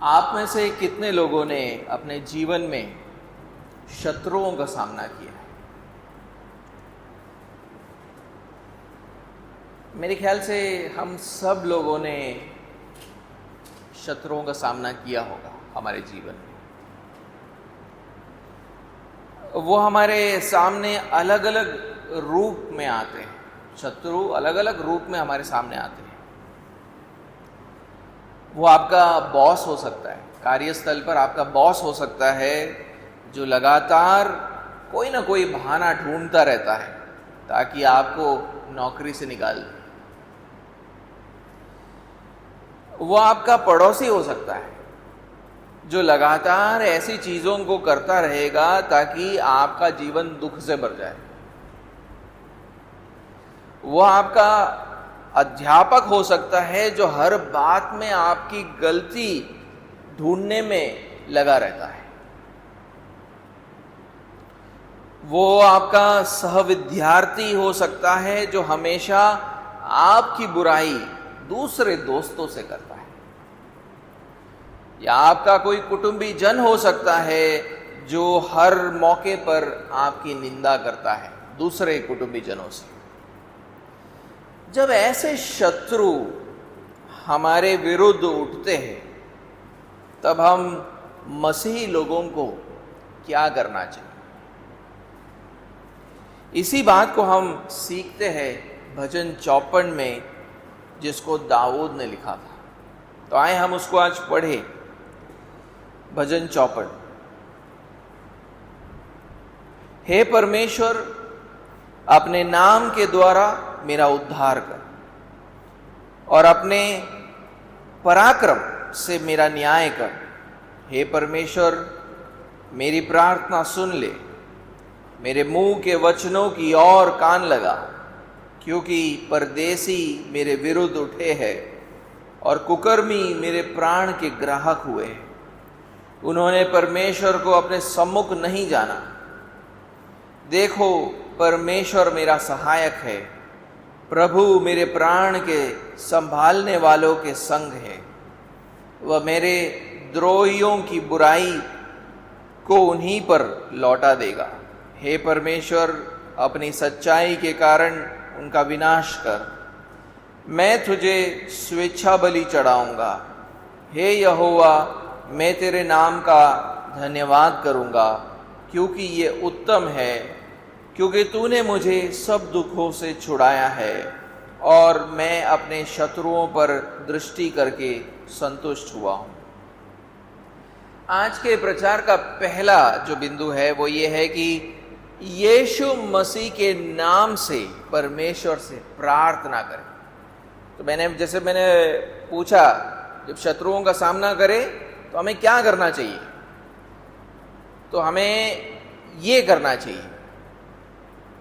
आप में से कितने लोगों ने अपने जीवन में शत्रुओं का सामना किया है? मेरे ख्याल से हम सब लोगों ने शत्रुओं का सामना किया होगा हमारे जीवन में। वो हमारे सामने अलग अलग रूप में आते हैं। शत्रु अलग अलग रूप में हमारे सामने आते हैं। वो आपका बॉस हो सकता है, कार्यस्थल पर आपका बॉस हो सकता है, जो लगातार कोई ना कोई बहाना ढूंढता रहता है ताकि आपको नौकरी से निकाल दे। वो आपका पड़ोसी हो सकता है, जो लगातार ऐसी चीजों को करता रहेगा ताकि आपका जीवन दुख से भर जाए। वो आपका अध्यापक हो सकता है, जो हर बात में आपकी गलती ढूंढने में लगा रहता है। वो आपका सहविद्यार्थी हो सकता है, जो हमेशा आपकी बुराई दूसरे दोस्तों से करता है। या आपका कोई कुटुंबी जन हो सकता है, जो हर मौके पर आपकी निंदा करता है दूसरे कुटुंबी जनों से। जब ऐसे शत्रु हमारे विरुद्ध उठते हैं, तब हम मसीही लोगों को क्या करना चाहिए? इसी बात को हम सीखते हैं भजन 54 में, जिसको दाऊद ने लिखा था। तो आए हम उसको आज पढ़े। भजन 54। हे परमेश्वर, अपने नाम के द्वारा मेरा उद्धार कर और अपने पराक्रम से मेरा न्याय कर। हे परमेश्वर, मेरी प्रार्थना सुन ले, मेरे मुंह के वचनों की ओर कान लगा, क्योंकि परदेसी मेरे विरुद्ध उठे हैं और कुकर्मी मेरे प्राण के ग्राहक हुए हैं। उन्होंने परमेश्वर को अपने सम्मुख नहीं जाना। देखो, परमेश्वर मेरा सहायक है, प्रभु मेरे प्राण के संभालने वालों के संग है। वह मेरे द्रोहियों की बुराई को उन्हीं पर लौटा देगा। हे परमेश्वर, अपनी सच्चाई के कारण उनका विनाश कर। मैं तुझे स्वेच्छा बलि चढ़ाऊंगा। हे यहोवा, मैं तेरे नाम का धन्यवाद करूंगा, क्योंकि ये उत्तम है, क्योंकि तूने मुझे सब दुखों से छुड़ाया है और मैं अपने शत्रुओं पर दृष्टि करके संतुष्ट हुआ हूं। आज के प्रचार का पहला जो बिंदु है वो ये है कि यीशु मसीह के नाम से परमेश्वर से प्रार्थना करें। तो मैंने पूछा, जब शत्रुओं का सामना करें तो हमें क्या करना चाहिए? तो हमें ये करना चाहिए,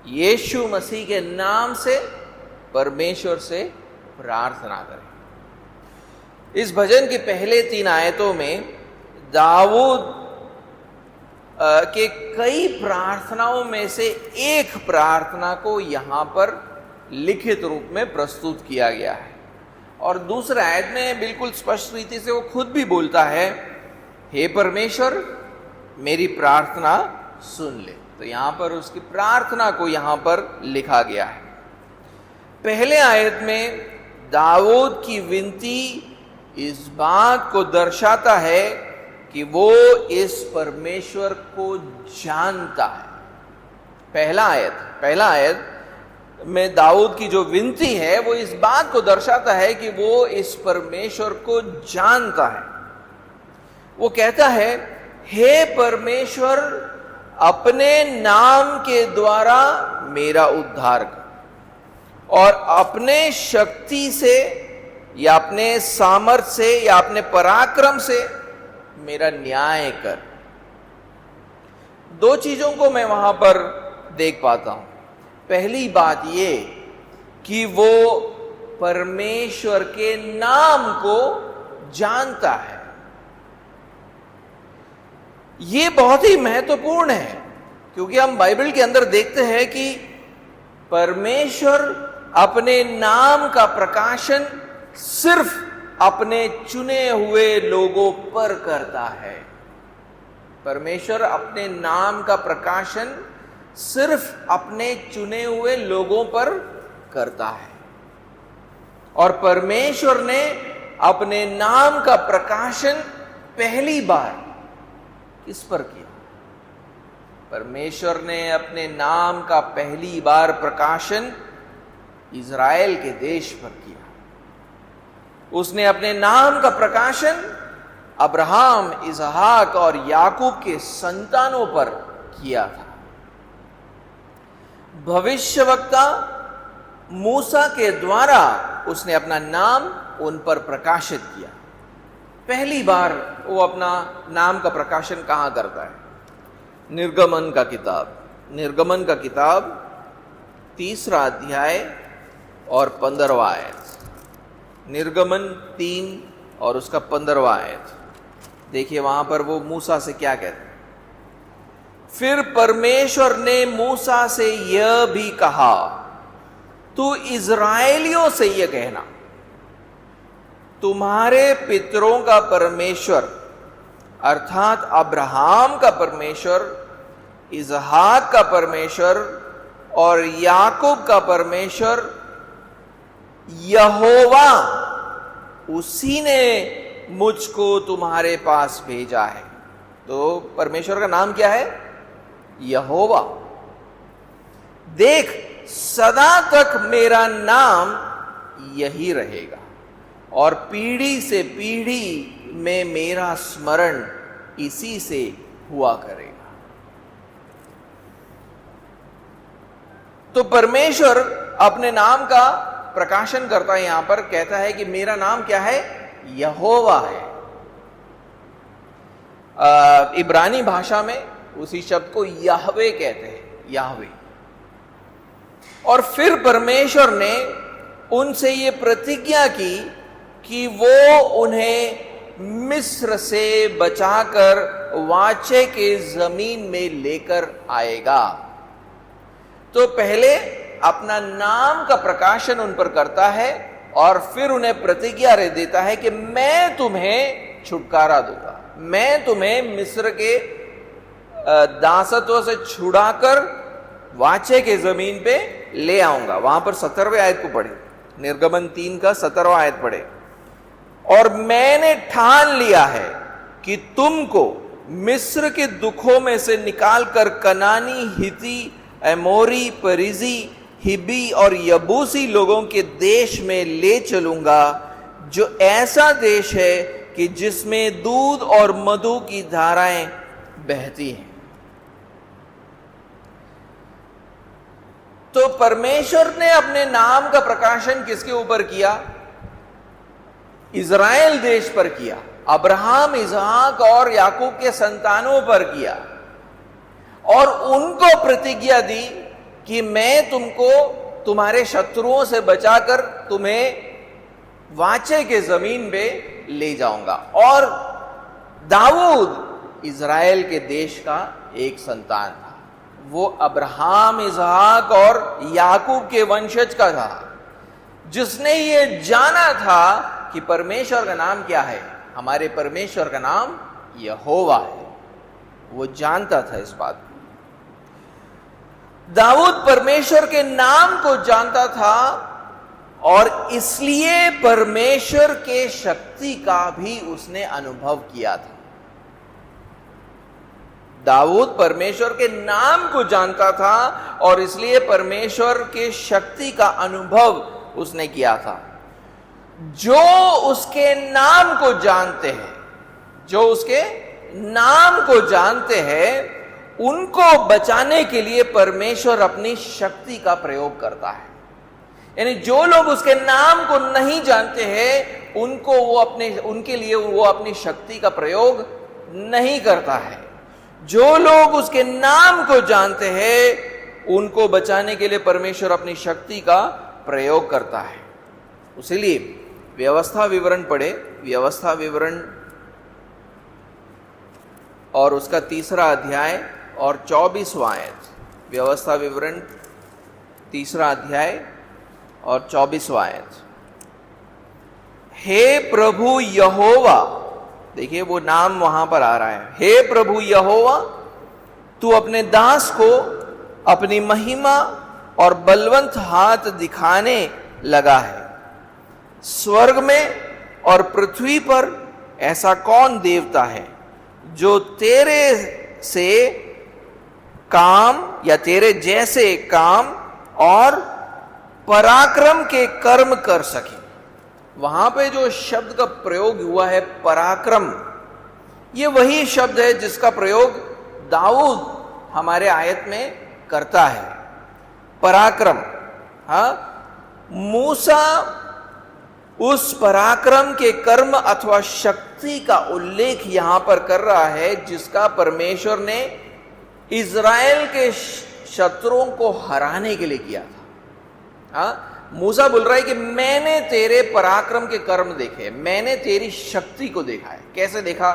यीशु मसीह के नाम से परमेश्वर से प्रार्थना करें। इस भजन के पहले 3 आयतों में दाऊद के कई प्रार्थनाओं में से एक प्रार्थना को यहां पर लिखित रूप में प्रस्तुत किया गया है। और दूसरे आयत में बिल्कुल स्पष्ट रीति से वो खुद भी बोलता है, हे परमेश्वर, मेरी प्रार्थना सुन ले। तो यहां पर उसकी प्रार्थना को यहां पर लिखा गया है। पहले आयत में दाऊद की विनती इस बात को दर्शाता है कि वो इस परमेश्वर को जानता है। पहला आयत में दाऊद की जो विनती है वो इस बात को दर्शाता है कि वो इस परमेश्वर को जानता है। वो कहता है, हे परमेश्वर, अपने नाम के द्वारा मेरा उद्धार कर और अपने शक्ति से या अपने सामर्थ्य से या अपने पराक्रम से मेरा न्याय कर। 2 चीजों को मैं वहां पर देख पाता हूं। पहली बात ये कि वो परमेश्वर के नाम को जानता है। ये बहुत ही महत्वपूर्ण है, क्योंकि हम बाइबल के अंदर देखते हैं कि परमेश्वर अपने नाम का प्रकाशन सिर्फ अपने चुने हुए लोगों पर करता है। परमेश्वर अपने नाम का प्रकाशन सिर्फ अपने चुने हुए लोगों पर करता है। और परमेश्वर ने अपने नाम का प्रकाशन पहली बार किस पर किया? परमेश्वर ने अपने नाम का पहली बार प्रकाशन इज़राइल के देश पर किया। उसने अपने नाम का प्रकाशन अब्राहम, इसहाक और याकूब के संतानों पर किया था। भविष्यवक्ता मूसा के द्वारा उसने अपना नाम उन पर प्रकाशित किया। पहली बार वो अपना नाम का प्रकाशन कहां करता है? निर्गमन का किताब 3 अध्याय और 15वां आयत। निर्गमन 3 और उसका 15वां आयत देखिए, वहां पर वो मूसा से क्या कहते हैं। फिर परमेश्वर ने मूसा से यह भी कहा, तू इज़राइलियों से यह कहना, तुम्हारे पितरों का परमेश्वर अर्थात अब्राहम का परमेश्वर, इसहाक का परमेश्वर और याकूब का परमेश्वर यहोवा, उसी ने मुझको तुम्हारे पास भेजा है। तो परमेश्वर का नाम क्या है? यहोवा। देख, सदा तक मेरा नाम यही रहेगा और पीढ़ी से पीढ़ी में मेरा स्मरण इसी से हुआ करेगा। तो परमेश्वर अपने नाम का प्रकाशन करता है। यहां पर कहता है कि मेरा नाम क्या है? यहोवा है। इब्रानी भाषा में उसी शब्द को याहवे कहते हैं, याहवे। और फिर परमेश्वर ने उनसे ये प्रतिज्ञा की कि वो उन्हें मिस्र से बचाकर वाचे के जमीन में लेकर आएगा। तो पहले अपना नाम का प्रकाशन उन पर करता है और फिर उन्हें प्रतिज्ञा देता है कि मैं तुम्हें छुटकारा दूंगा, मैं तुम्हें मिस्र के दासत्व से छुड़ाकर वाचे के जमीन पे ले आऊंगा। वहां पर 17वें आयत को पढ़े, निर्गमन 3 का 17वां आयत पढ़े। और मैंने ठान लिया है कि तुमको मिस्र के दुखों में से निकालकर कनानी, हिती, एमोरी, परिजी, हिबी और यबूसी लोगों के देश में ले चलूंगा, जो ऐसा देश है कि जिसमें दूध और मधु की धाराएं बहती हैं। तो परमेश्वर ने अपने नाम का प्रकाशन किसके ऊपर किया? इज़राइल देश पर किया, अब्राहम, इसहाक और याकूब के संतानों पर किया और उनको प्रतिज्ञा दी कि मैं तुमको तुम्हारे शत्रुओं से बचाकर तुम्हें वाचे के जमीन पे ले जाऊंगा। और दाऊद इज़राइल के देश का एक संतान था। वो अब्राहम, इसहाक और याकूब के वंशज का था, जिसने ये जाना था कि परमेश्वर का नाम क्या है। हमारे परमेश्वर का नाम यहोवा है। वो जानता था इस बात को। दाऊद परमेश्वर के नाम को जानता था और इसलिए परमेश्वर के शक्ति का भी उसने अनुभव किया था। दाऊद परमेश्वर के नाम को जानता था और इसलिए परमेश्वर के शक्ति का अनुभव उसने किया था। जो उसके नाम को जानते हैं, जो उसके नाम को जानते हैं, उनको बचाने के लिए परमेश्वर अपनी शक्ति का प्रयोग करता है। यानी जो लोग उसके नाम को नहीं जानते हैं, उनके लिए वो अपनी शक्ति का प्रयोग नहीं करता है। जो लोग उसके नाम को जानते हैं, उनको बचाने के लिए परमेश्वर अपनी शक्ति का प्रयोग करता है। इसीलिए व्यवस्था विवरण पढ़े, व्यवस्था विवरण और उसका 3 अध्याय और 24वां आयत। व्यवस्था विवरण 3 अध्याय और 24वां आयत। हे प्रभु यहोवा, देखिए वो नाम वहां पर आ रहा है, हे प्रभु यहोवा, तू अपने दास को अपनी महिमा और बलवंत हाथ दिखाने लगा है। स्वर्ग में और पृथ्वी पर ऐसा कौन देवता है जो तेरे से काम या तेरे जैसे काम और पराक्रम के कर्म कर सके। वहां पे जो शब्द का प्रयोग हुआ है पराक्रम, ये वही शब्द है जिसका प्रयोग दाऊद हमारे आयत में करता है, पराक्रम। हाँ, मूसा उस पराक्रम के कर्म अथवा शक्ति का उल्लेख यहां पर कर रहा है जिसका परमेश्वर ने इज़राइल के शत्रुओं को हराने के लिए किया था। हाँ, मूसा बोल रहा है कि मैंने तेरे पराक्रम के कर्म देखे, मैंने तेरी शक्ति को देखा है। कैसे देखा?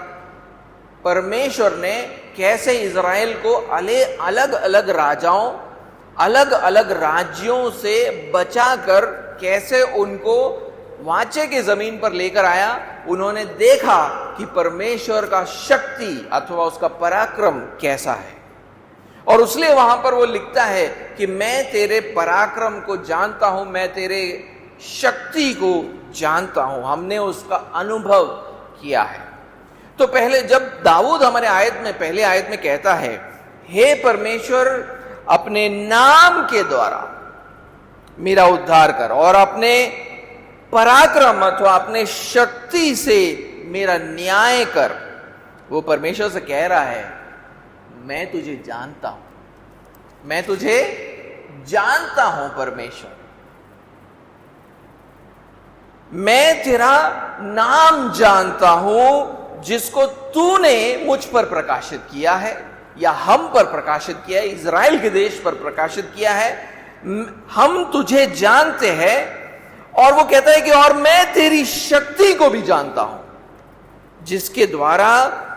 परमेश्वर ने कैसे इज़राइल को अलग अलग राजाओं, अलग अलग राज्यों से बचाकर कैसे उनको वाचे की जमीन पर लेकर आया। उन्होंने देखा कि परमेश्वर का शक्ति अथवा उसका पराक्रम कैसा है, और उसलिए वहां पर वो लिखता है कि मैं तेरे पराक्रम को जानता हूं, मैं तेरे शक्ति को जानता हूं। हमने उसका अनुभव किया है। तो पहले जब दाऊद हमारे आयत में, पहले आयत में कहता है, हे परमेश्वर अपने नाम के द्वारा मेरा उद्धार कर और अपने पराक्रम अथवा अपने शक्ति से मेरा न्याय कर, वो परमेश्वर से कह रहा है मैं तुझे जानता हूं, मैं तुझे जानता हूं परमेश्वर, मैं तेरा नाम जानता हूं जिसको तूने मुझ पर प्रकाशित किया है या हम पर प्रकाशित किया है, इज़राइल के देश पर प्रकाशित किया है। हम तुझे जानते हैं। और वो कहता है कि और मैं तेरी शक्ति को भी जानता हूं जिसके द्वारा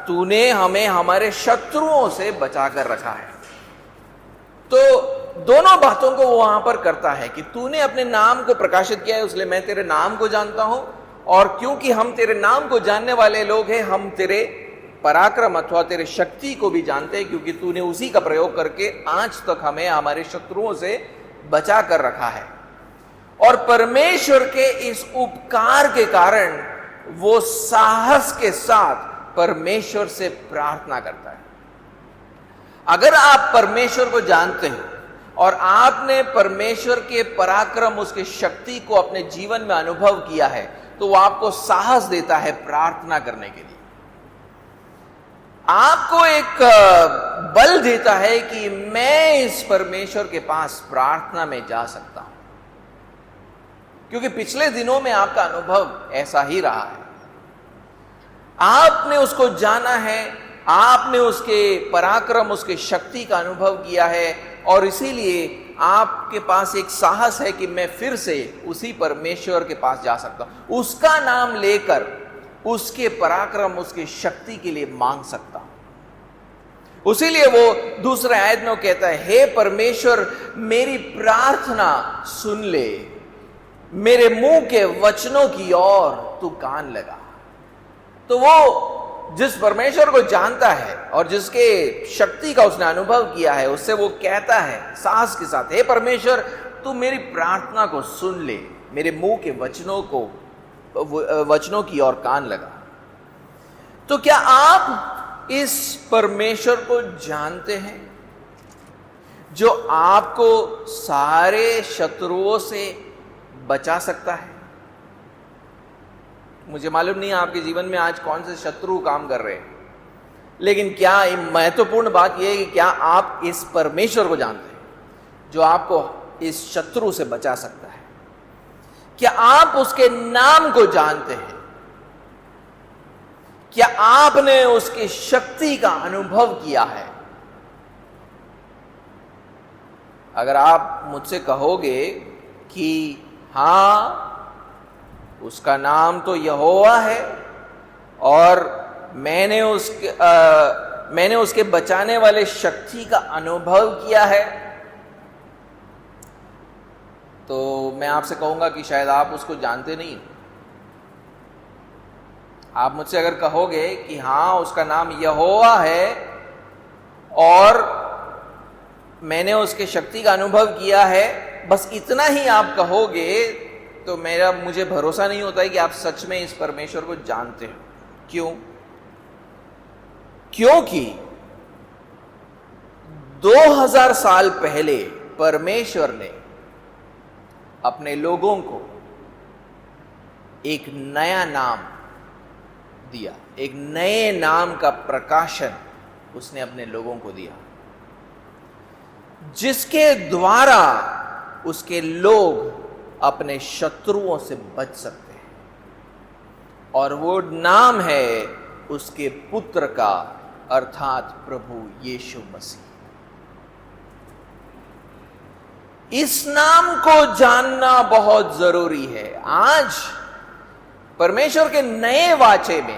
तूने हमें हमारे शत्रुओं से बचाकर रखा है। तो दोनों बातों को वो वहां पर करता है कि तूने अपने नाम को प्रकाशित किया है, इसलिए मैं तेरे नाम को जानता हूं, और क्योंकि हम तेरे नाम को जानने वाले लोग हैं, हम तेरे पराक्रम अथवा तेरे शक्ति को भी जानते हैं, क्योंकि तूने उसी का प्रयोग करके आज तक हमें हमारे शत्रुओं से बचा कर रखा है। और परमेश्वर के इस उपकार के कारण वो साहस के साथ परमेश्वर से प्रार्थना करता है। अगर आप परमेश्वर को जानते हैं और आपने परमेश्वर के पराक्रम, उसके शक्ति को अपने जीवन में अनुभव किया है, तो वो आपको साहस देता है प्रार्थना करने के लिए, आपको एक बल देता है कि मैं इस परमेश्वर के पास प्रार्थना में जा सकता हूं, क्योंकि पिछले दिनों में आपका अनुभव ऐसा ही रहा है। आपने उसको जाना है, आपने उसके पराक्रम, उसके शक्ति का अनुभव किया है, और इसीलिए आपके पास एक साहस है कि मैं फिर से उसी परमेश्वर के पास जा सकता हूं, उसका नाम लेकर उसके पराक्रम, उसकी शक्ति के लिए मांग सकता हूं। उसीलिए वो दूसरे आयत में वो कहता है, हे परमेश्वर मेरी प्रार्थना सुन ले, मेरे मुंह के वचनों की ओर तू कान लगा। तो वो जिस परमेश्वर को जानता है और जिसके शक्ति का उसने अनुभव किया है, उससे वो कहता है साहस के साथ, हे परमेश्वर तू मेरी प्रार्थना को सुन ले, मेरे मुंह के वचनों की ओर कान लगा। तो क्या आप इस परमेश्वर को जानते हैं जो आपको सारे शत्रुओं से बचा सकता है? मुझे मालूम नहीं आपके जीवन में आज कौन से शत्रु काम कर रहे हैं, लेकिन क्या महत्वपूर्ण बात यह है कि क्या आप इस परमेश्वर को जानते हैं जो आपको इस शत्रु से बचा सकता है? क्या आप उसके नाम को जानते हैं? क्या आपने उसकी शक्ति का अनुभव किया है? अगर आप मुझसे कहोगे कि हां, उसका नाम तो यहोवा है और मैंने उसके बचाने वाले शक्ति का अनुभव किया है, तो मैं आपसे कहूंगा कि शायद आप उसको जानते नहीं। आप मुझसे अगर कहोगे कि हाँ उसका नाम यहोवा है और मैंने उसके शक्ति का अनुभव किया है, बस इतना ही आप कहोगे, तो मुझे भरोसा नहीं होता है कि आप सच में इस परमेश्वर को जानते हो। क्यों? क्योंकि 2000 साल पहले परमेश्वर ने अपने लोगों को एक नया नाम दिया, एक नए नाम का प्रकाशन उसने अपने लोगों को दिया, जिसके द्वारा उसके लोग अपने शत्रुओं से बच सकते हैं, और वो नाम है उसके पुत्र का, अर्थात प्रभु यीशु मसीह। इस नाम को जानना बहुत जरूरी है। आज परमेश्वर के नए वाचे में,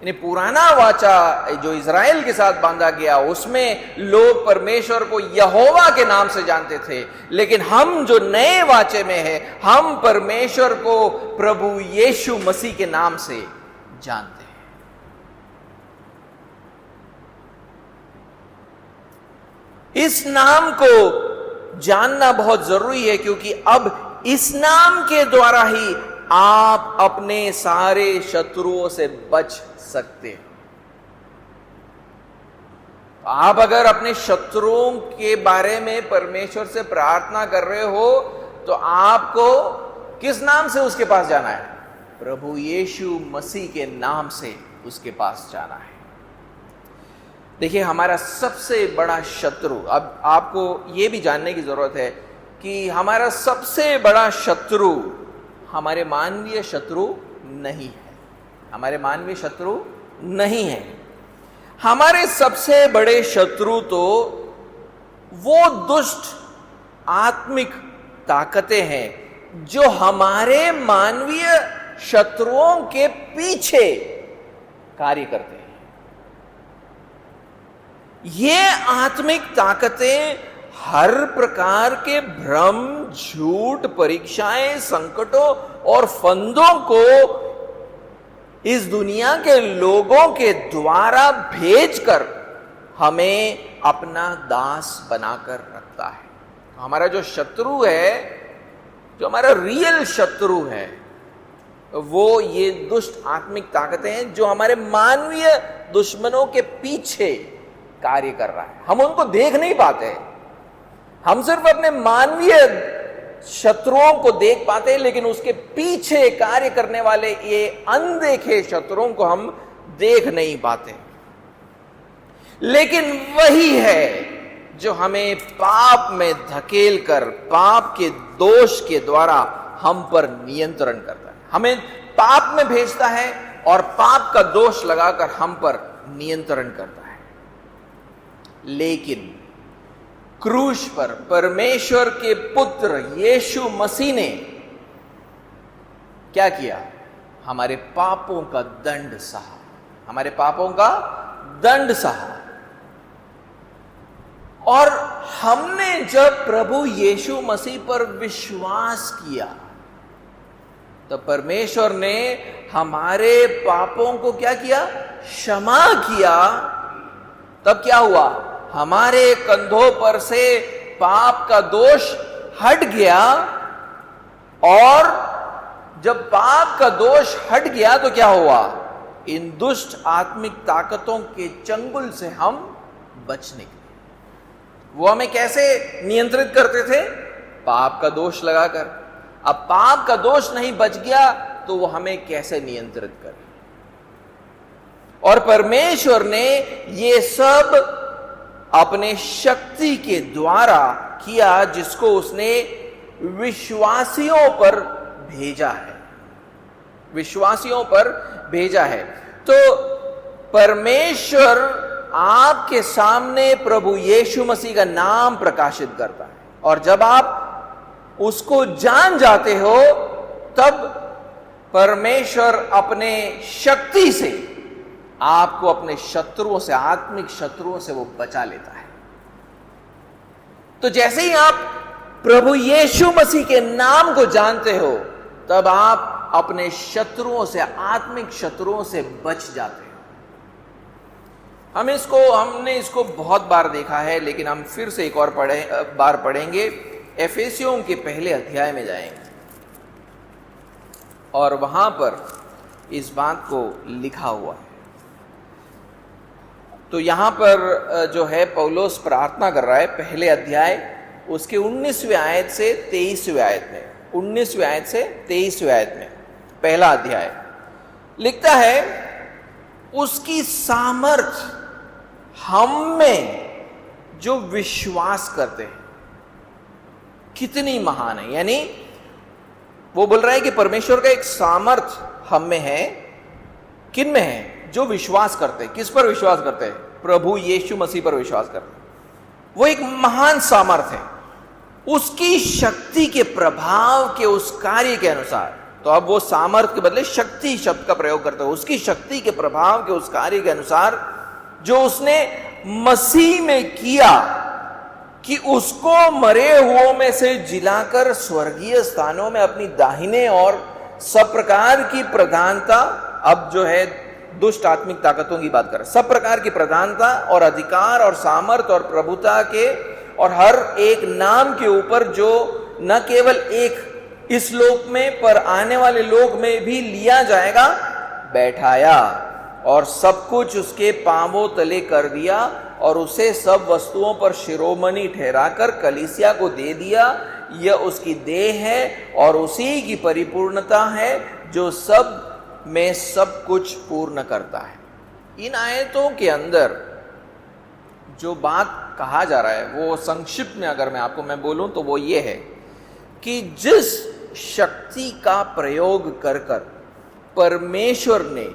यानी पुराना वाचा जो इज़राइल के साथ बांधा गया, उसमें लोग परमेश्वर को यहोवा के नाम से जानते थे, लेकिन हम जो नए वाचे में है, हम परमेश्वर को प्रभु यीशु मसीह के नाम से जानते हैं। इस नाम को जानना बहुत जरूरी है, क्योंकि अब इस नाम के द्वारा ही आप अपने सारे शत्रुओं से बच सकते हो। आप अगर अपने शत्रुओं के बारे में परमेश्वर से प्रार्थना कर रहे हो, तो आपको किस नाम से उसके पास जाना है? प्रभु यीशु मसीह के नाम से उसके पास जाना है। देखिए, हमारा सबसे बड़ा शत्रु, अब आपको यह भी जानने की जरूरत है कि हमारा सबसे बड़ा शत्रु हमारे मानवीय शत्रु नहीं है। हमारे मानवीय शत्रु नहीं है। हमारे सबसे बड़े शत्रु तो वो दुष्ट आत्मिक ताकतें हैं जो हमारे मानवीय शत्रुओं के पीछे कार्य करते हैं। ये आत्मिक ताकतें हर प्रकार के भ्रम, झूठ, परीक्षाएं, संकटों और फंदों को इस दुनिया के लोगों के द्वारा भेजकर हमें अपना दास बनाकर रखता है। हमारा जो शत्रु है, जो हमारा रियल शत्रु है, वो ये दुष्ट आत्मिक ताकतें हैं जो हमारे मानवीय दुश्मनों के पीछे कार्य कर रहा है। हम उनको देख नहीं पाते, हम सिर्फ अपने मानवीय शत्रुओं को देख पाते हैं, लेकिन उसके पीछे कार्य करने वाले ये अनदेखे शत्रुओं को हम देख नहीं पाते। लेकिन वही है जो हमें पाप में धकेल कर, पाप के दोष के द्वारा हम पर नियंत्रण करता है, हमें पाप में भेजता है और पाप का दोष लगाकर हम पर नियंत्रण करता है। लेकिन क्रूस पर परमेश्वर के पुत्र यीशु मसीह ने क्या किया? हमारे पापों का दंड सहा, हमारे पापों का दंड सहा। और हमने जब प्रभु यीशु मसीह पर विश्वास किया, तो परमेश्वर ने हमारे पापों को क्या किया? क्षमा किया। तब क्या हुआ? हमारे कंधों पर से पाप का दोष हट गया, और जब पाप का दोष हट गया तो क्या हुआ? इन दुष्ट आत्मिक ताकतों के चंगुल से हम बच निकले। वो हमें कैसे नियंत्रित करते थे? पाप का दोष लगाकर। अब पाप का दोष नहीं बच गया तो वो हमें कैसे नियंत्रित करे? और परमेश्वर ने ये सब अपने शक्ति के द्वारा किया, जिसको उसने विश्वासियों पर भेजा है, विश्वासियों पर भेजा है। तो परमेश्वर आपके सामने प्रभु यीशु मसीह का नाम प्रकाशित करता है, और जब आप उसको जान जाते हो, तब परमेश्वर अपने शक्ति से आपको अपने शत्रुओं से, आत्मिक शत्रुओं से वो बचा लेता है। तो जैसे ही आप प्रभु यीशु मसीह के नाम को जानते हो, तब आप अपने शत्रुओं से, आत्मिक शत्रुओं से बच जाते हैं। हमने इसको बहुत बार देखा है, लेकिन हम फिर से एक और बार पढ़ेंगे। एफेसियों के पहले अध्याय में जाएंगे और वहां पर इस बात को लिखा हुआ है। तो यहां पर जो है पौलुस प्रार्थना कर रहा है, पहले अध्याय उसके 19वें आयत से 23वें आयत में, 19वें आयत से 23वें आयत में, पहला अध्याय लिखता है, उसकी सामर्थ हम में जो विश्वास करते हैं कितनी महान है। यानी वो बोल रहा है कि परमेश्वर का एक सामर्थ हम में है। किन में है? जो विश्वास करते हैं। किस पर विश्वास करते हैं? प्रभु यीशु मसीह पर विश्वास करते हैं। वो एक महान सामर्थ है, उसकी शक्ति के प्रभाव के उस कार्य के अनुसार। तो अब वो सामर्थ के बदले शक्ति शब्द का प्रयोग करते हैं। उसकी शक्ति के प्रभाव के उस कार्य के अनुसार जो उसने मसीह में किया, कि उसको मरे हुओं में से जिलाकर स्वर्गीय स्थानों में अपनी दाहिने और सब प्रकार की प्रधानता, अब जो है दुष्ट आत्मिक ताकतों की बात कर रहे हैं, सब प्रकार की प्रधानता और अधिकार और सामर्थ और प्रभुता के और हर एक नाम के ऊपर, जो न केवल एक इस लोक में पर आने वाले लोक में भी लिया जाएगा, बैठाया और सब कुछ उसके पांवों तले कर दिया और उसे सब वस्तुओं पर शिरोमणि ठहराकर कलीसिया को दे दिया। यह उसकी देह है और उसी की परिपूर्णता है जो सब में सब कुछ पूर्ण करता है। इन आयतों के अंदर जो बात कहा जा रहा है वो संक्षिप्त में अगर मैं बोलूं तो वो ये है कि जिस शक्ति का प्रयोग कर परमेश्वर ने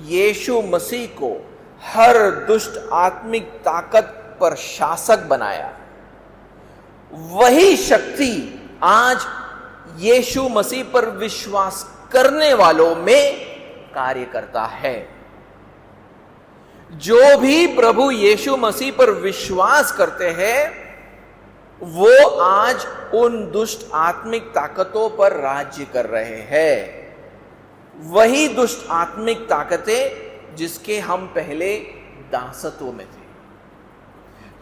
यीशु मसीह को हर दुष्ट आत्मिक ताकत पर शासक बनाया, वही शक्ति आज यीशु मसीह पर विश्वास करने वालों में कार्य करता है। जो भी प्रभु यीशु मसीह पर विश्वास करते हैं वो आज उन दुष्ट आत्मिक ताकतों पर राज्य कर रहे हैं। वही दुष्ट आत्मिक ताकतें जिसके हम पहले दासत्व में थे।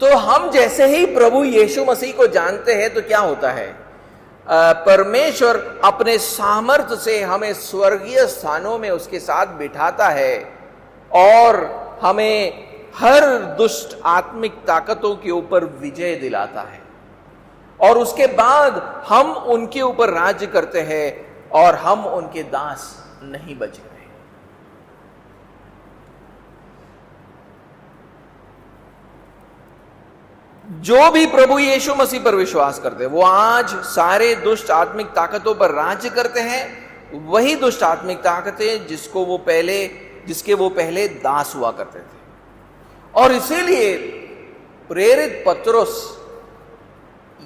तो हम जैसे ही प्रभु यीशु मसीह को जानते हैं तो क्या होता है? परमेश्वर अपने सामर्थ्य से हमें स्वर्गीय स्थानों में उसके साथ बिठाता है और हमें हर दुष्ट आत्मिक ताकतों के ऊपर विजय दिलाता है, और उसके बाद हम उनके ऊपर राज्य करते हैं और हम उनके दास नहीं बच गए। जो भी प्रभु यीशु मसीह पर विश्वास करते हैं वो आज सारे दुष्ट आत्मिक ताकतों पर राज्य करते हैं। वही दुष्ट आत्मिक ताकतें जिसके वो पहले दास हुआ करते थे। और इसीलिए प्रेरित पतरस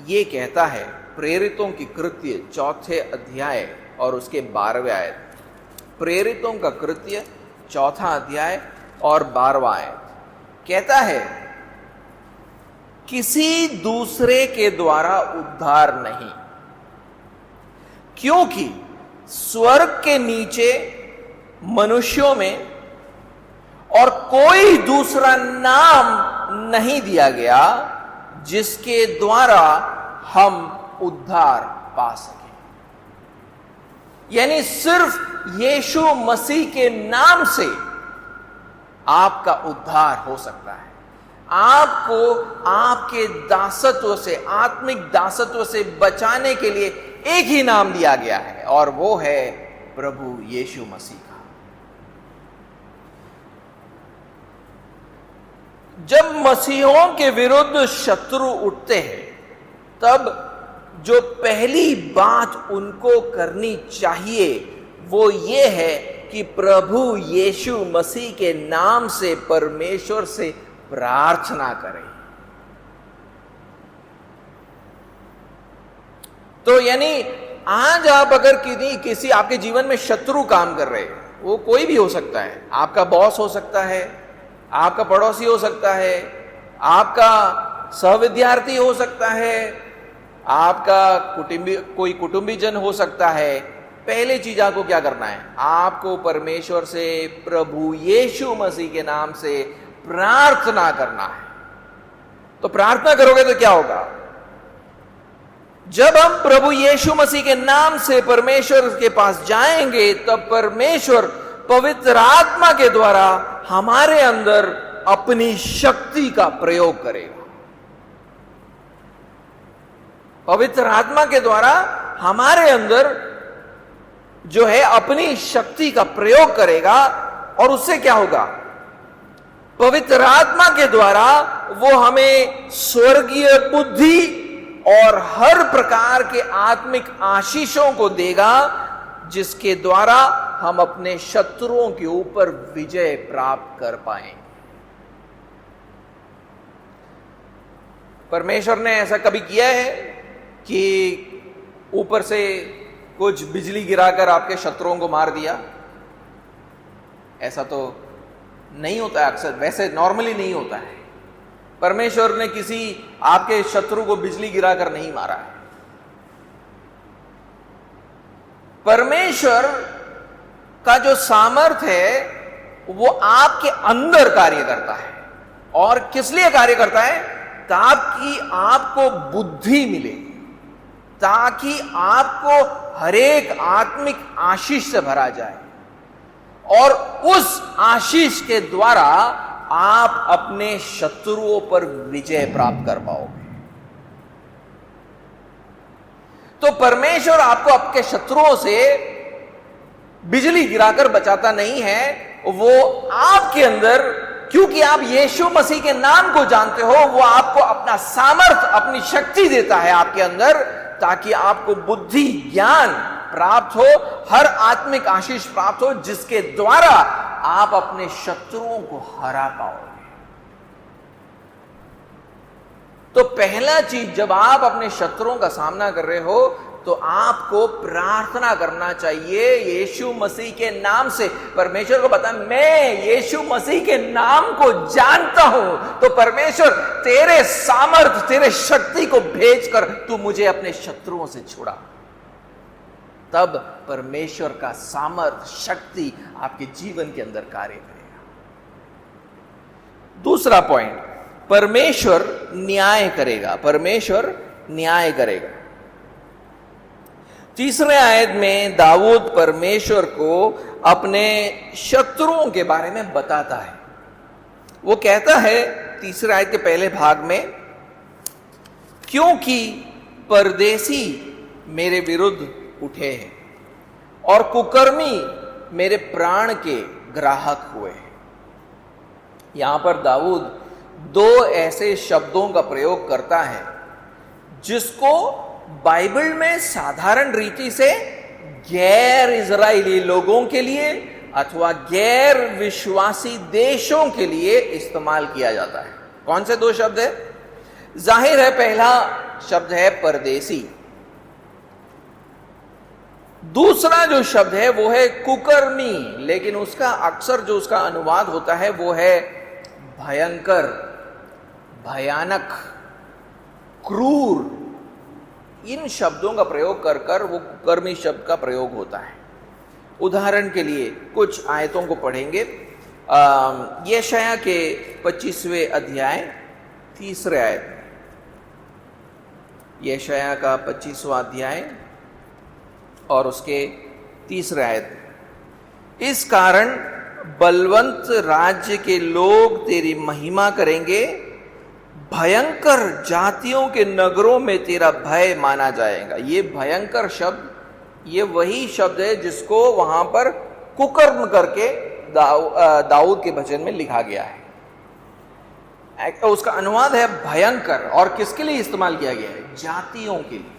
ये कहता है, प्रेरितों की कृत्य 4 अध्याय और उसके 12वें आयत, प्रेरितों का कृत्य 4 अध्याय और 12वां आयत कहता है, किसी दूसरे के द्वारा उद्धार नहीं, क्योंकि स्वर्ग के नीचे मनुष्यों में और कोई दूसरा नाम नहीं दिया गया जिसके द्वारा हम उद्धार पा सके। यानी सिर्फ यीशु मसीह के नाम से आपका उद्धार हो सकता है। आपको आपके दासत्व से, आत्मिक दासत्व से बचाने के लिए एक ही नाम दिया गया है और वो है प्रभु यीशु मसीह का। जब मसीहों के विरुद्ध शत्रु उठते हैं तब जो पहली बात उनको करनी चाहिए वो ये है कि प्रभु यीशु मसीह के नाम से परमेश्वर से प्रार्थना करें। तो यानी आज आप अगर किसी आपके जीवन में शत्रु काम कर रहे हैं, वो कोई भी हो सकता है, आपका बॉस हो सकता है, आपका पड़ोसी हो सकता है, आपका सहविद्यार्थी हो सकता है, आपका कोई कुटुंबीजन हो सकता है, पहली चीज आपको क्या करना है? आपको परमेश्वर से प्रभु यीशु मसीह के नाम से प्रार्थना करना है। तो प्रार्थना करोगे तो क्या होगा? जब हम प्रभु यीशु मसीह के नाम से परमेश्वर के पास जाएंगे, तब परमेश्वर पवित्र आत्मा के द्वारा हमारे अंदर अपनी शक्ति का प्रयोग करेगा। पवित्र आत्मा के द्वारा हमारे अंदर जो है अपनी शक्ति का प्रयोग करेगा, और उससे क्या होगा? पवित्र आत्मा के द्वारा वो हमें स्वर्गीय बुद्धि और हर प्रकार के आत्मिक आशीषों को देगा, जिसके द्वारा हम अपने शत्रुओं के ऊपर विजय प्राप्त कर पाएंगे। परमेश्वर ने ऐसा कभी किया है कि ऊपर से कुछ बिजली गिराकर आपके शत्रुओं को मार दिया? ऐसा तो नहीं होता है, अक्सर वैसे नॉर्मली नहीं होता है। परमेश्वर ने किसी आपके शत्रु को बिजली गिराकर नहीं मारा है। परमेश्वर का जो सामर्थ है वो आपके अंदर कार्य करता है। और किस लिए कार्य करता है? ताकि आपको बुद्धि मिले, ताकि आपको हरेक आत्मिक आशीष से भरा जाए, और उस आशीष के द्वारा आप अपने शत्रुओं पर विजय प्राप्त कर पाओगे। तो परमेश्वर आपको आपके शत्रुओं से बिजली गिराकर बचाता नहीं है, वो आपके अंदर, क्योंकि आप यीशु मसीह के नाम को जानते हो, वो आपको अपना सामर्थ, अपनी शक्ति देता है आपके अंदर, ताकि आपको बुद्धि, ज्ञान प्राप्त हो, हर आत्मिक आशीष प्राप्त हो, जिसके द्वारा आप अपने शत्रुओं को हरा पाओगे। तो पहला चीज, जब आप अपने शत्रुओं का सामना कर रहे हो, तो आपको प्रार्थना करना चाहिए यीशु मसीह के नाम से। परमेश्वर को पता है मैं यीशु मसीह के नाम को जानता हूं, तो परमेश्वर तेरे सामर्थ, तेरे शक्ति को भेजकर तू मुझे अपने शत्रुओं से छुड़ा। तब परमेश्वर का सामर्थ, शक्ति आपके जीवन के अंदर कार्य करेगा। दूसरा पॉइंट, परमेश्वर न्याय करेगा। परमेश्वर न्याय करेगा। तीसरे आयत में दाऊद परमेश्वर को अपने शत्रुओं के बारे में बताता है। वो कहता है तीसरे आयत के पहले भाग में, क्योंकि परदेसी मेरे विरुद्ध उठे हैं और कुकर्मी मेरे प्राण के ग्राहक हुए हैं। यहां पर दाऊद दो ऐसे शब्दों का प्रयोग करता है जिसको बाइबल में साधारण रीति से गैर इजराइली लोगों के लिए अथवा गैर विश्वासी देशों के लिए इस्तेमाल किया जाता है। कौन से दो शब्द है? जाहिर है पहला शब्द है परदेसी, दूसरा जो शब्द है वो है कुकर्मी, लेकिन उसका अक्सर जो उसका अनुवाद होता है वो है भयंकर, भयानक, क्रूर। इन शब्दों का प्रयोग कर कर वो कुकर्मी शब्द का प्रयोग होता है। उदाहरण के लिए कुछ आयतों को पढ़ेंगे। यशायाह के 25वें अध्याय 3 आयत, यशायाह का 25वां अध्याय और उसके 3 आयत, इस कारण बलवंत राज्य के लोग तेरी महिमा करेंगे, भयंकर जातियों के नगरों में तेरा भय माना जाएगा। ये भयंकर शब्द, ये वही शब्द है जिसको वहां पर कुकर्म करके दाऊद के भजन में लिखा गया है। उसका अनुवाद है भयंकर, और किसके लिए इस्तेमाल किया गया है? जातियों के लिए,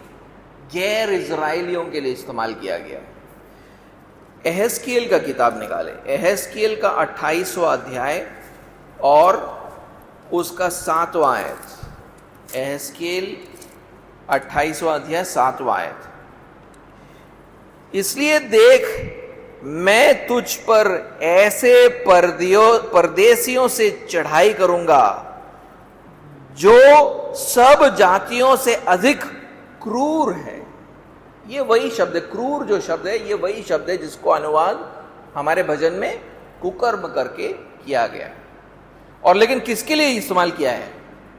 गैर इजराइलियों के लिए इस्तेमाल किया गया है। एहेजकेल का किताब निकाले, एहेजकेल का 28वां अध्याय और उसका 7वां आयत। एहेजकेल 28वां अध्याय 7वां आयत, इसलिए देख मैं तुझ पर ऐसे परदेसियों से चढ़ाई करूंगा जो सब जातियों से अधिक क्रूर है। ये वही शब्द है, क्रूर जो शब्द है ये वही शब्द है जिसको अनुवाद हमारे भजन में कुकर्म करके किया गया है। और लेकिन किसके लिए इस्तेमाल किया है?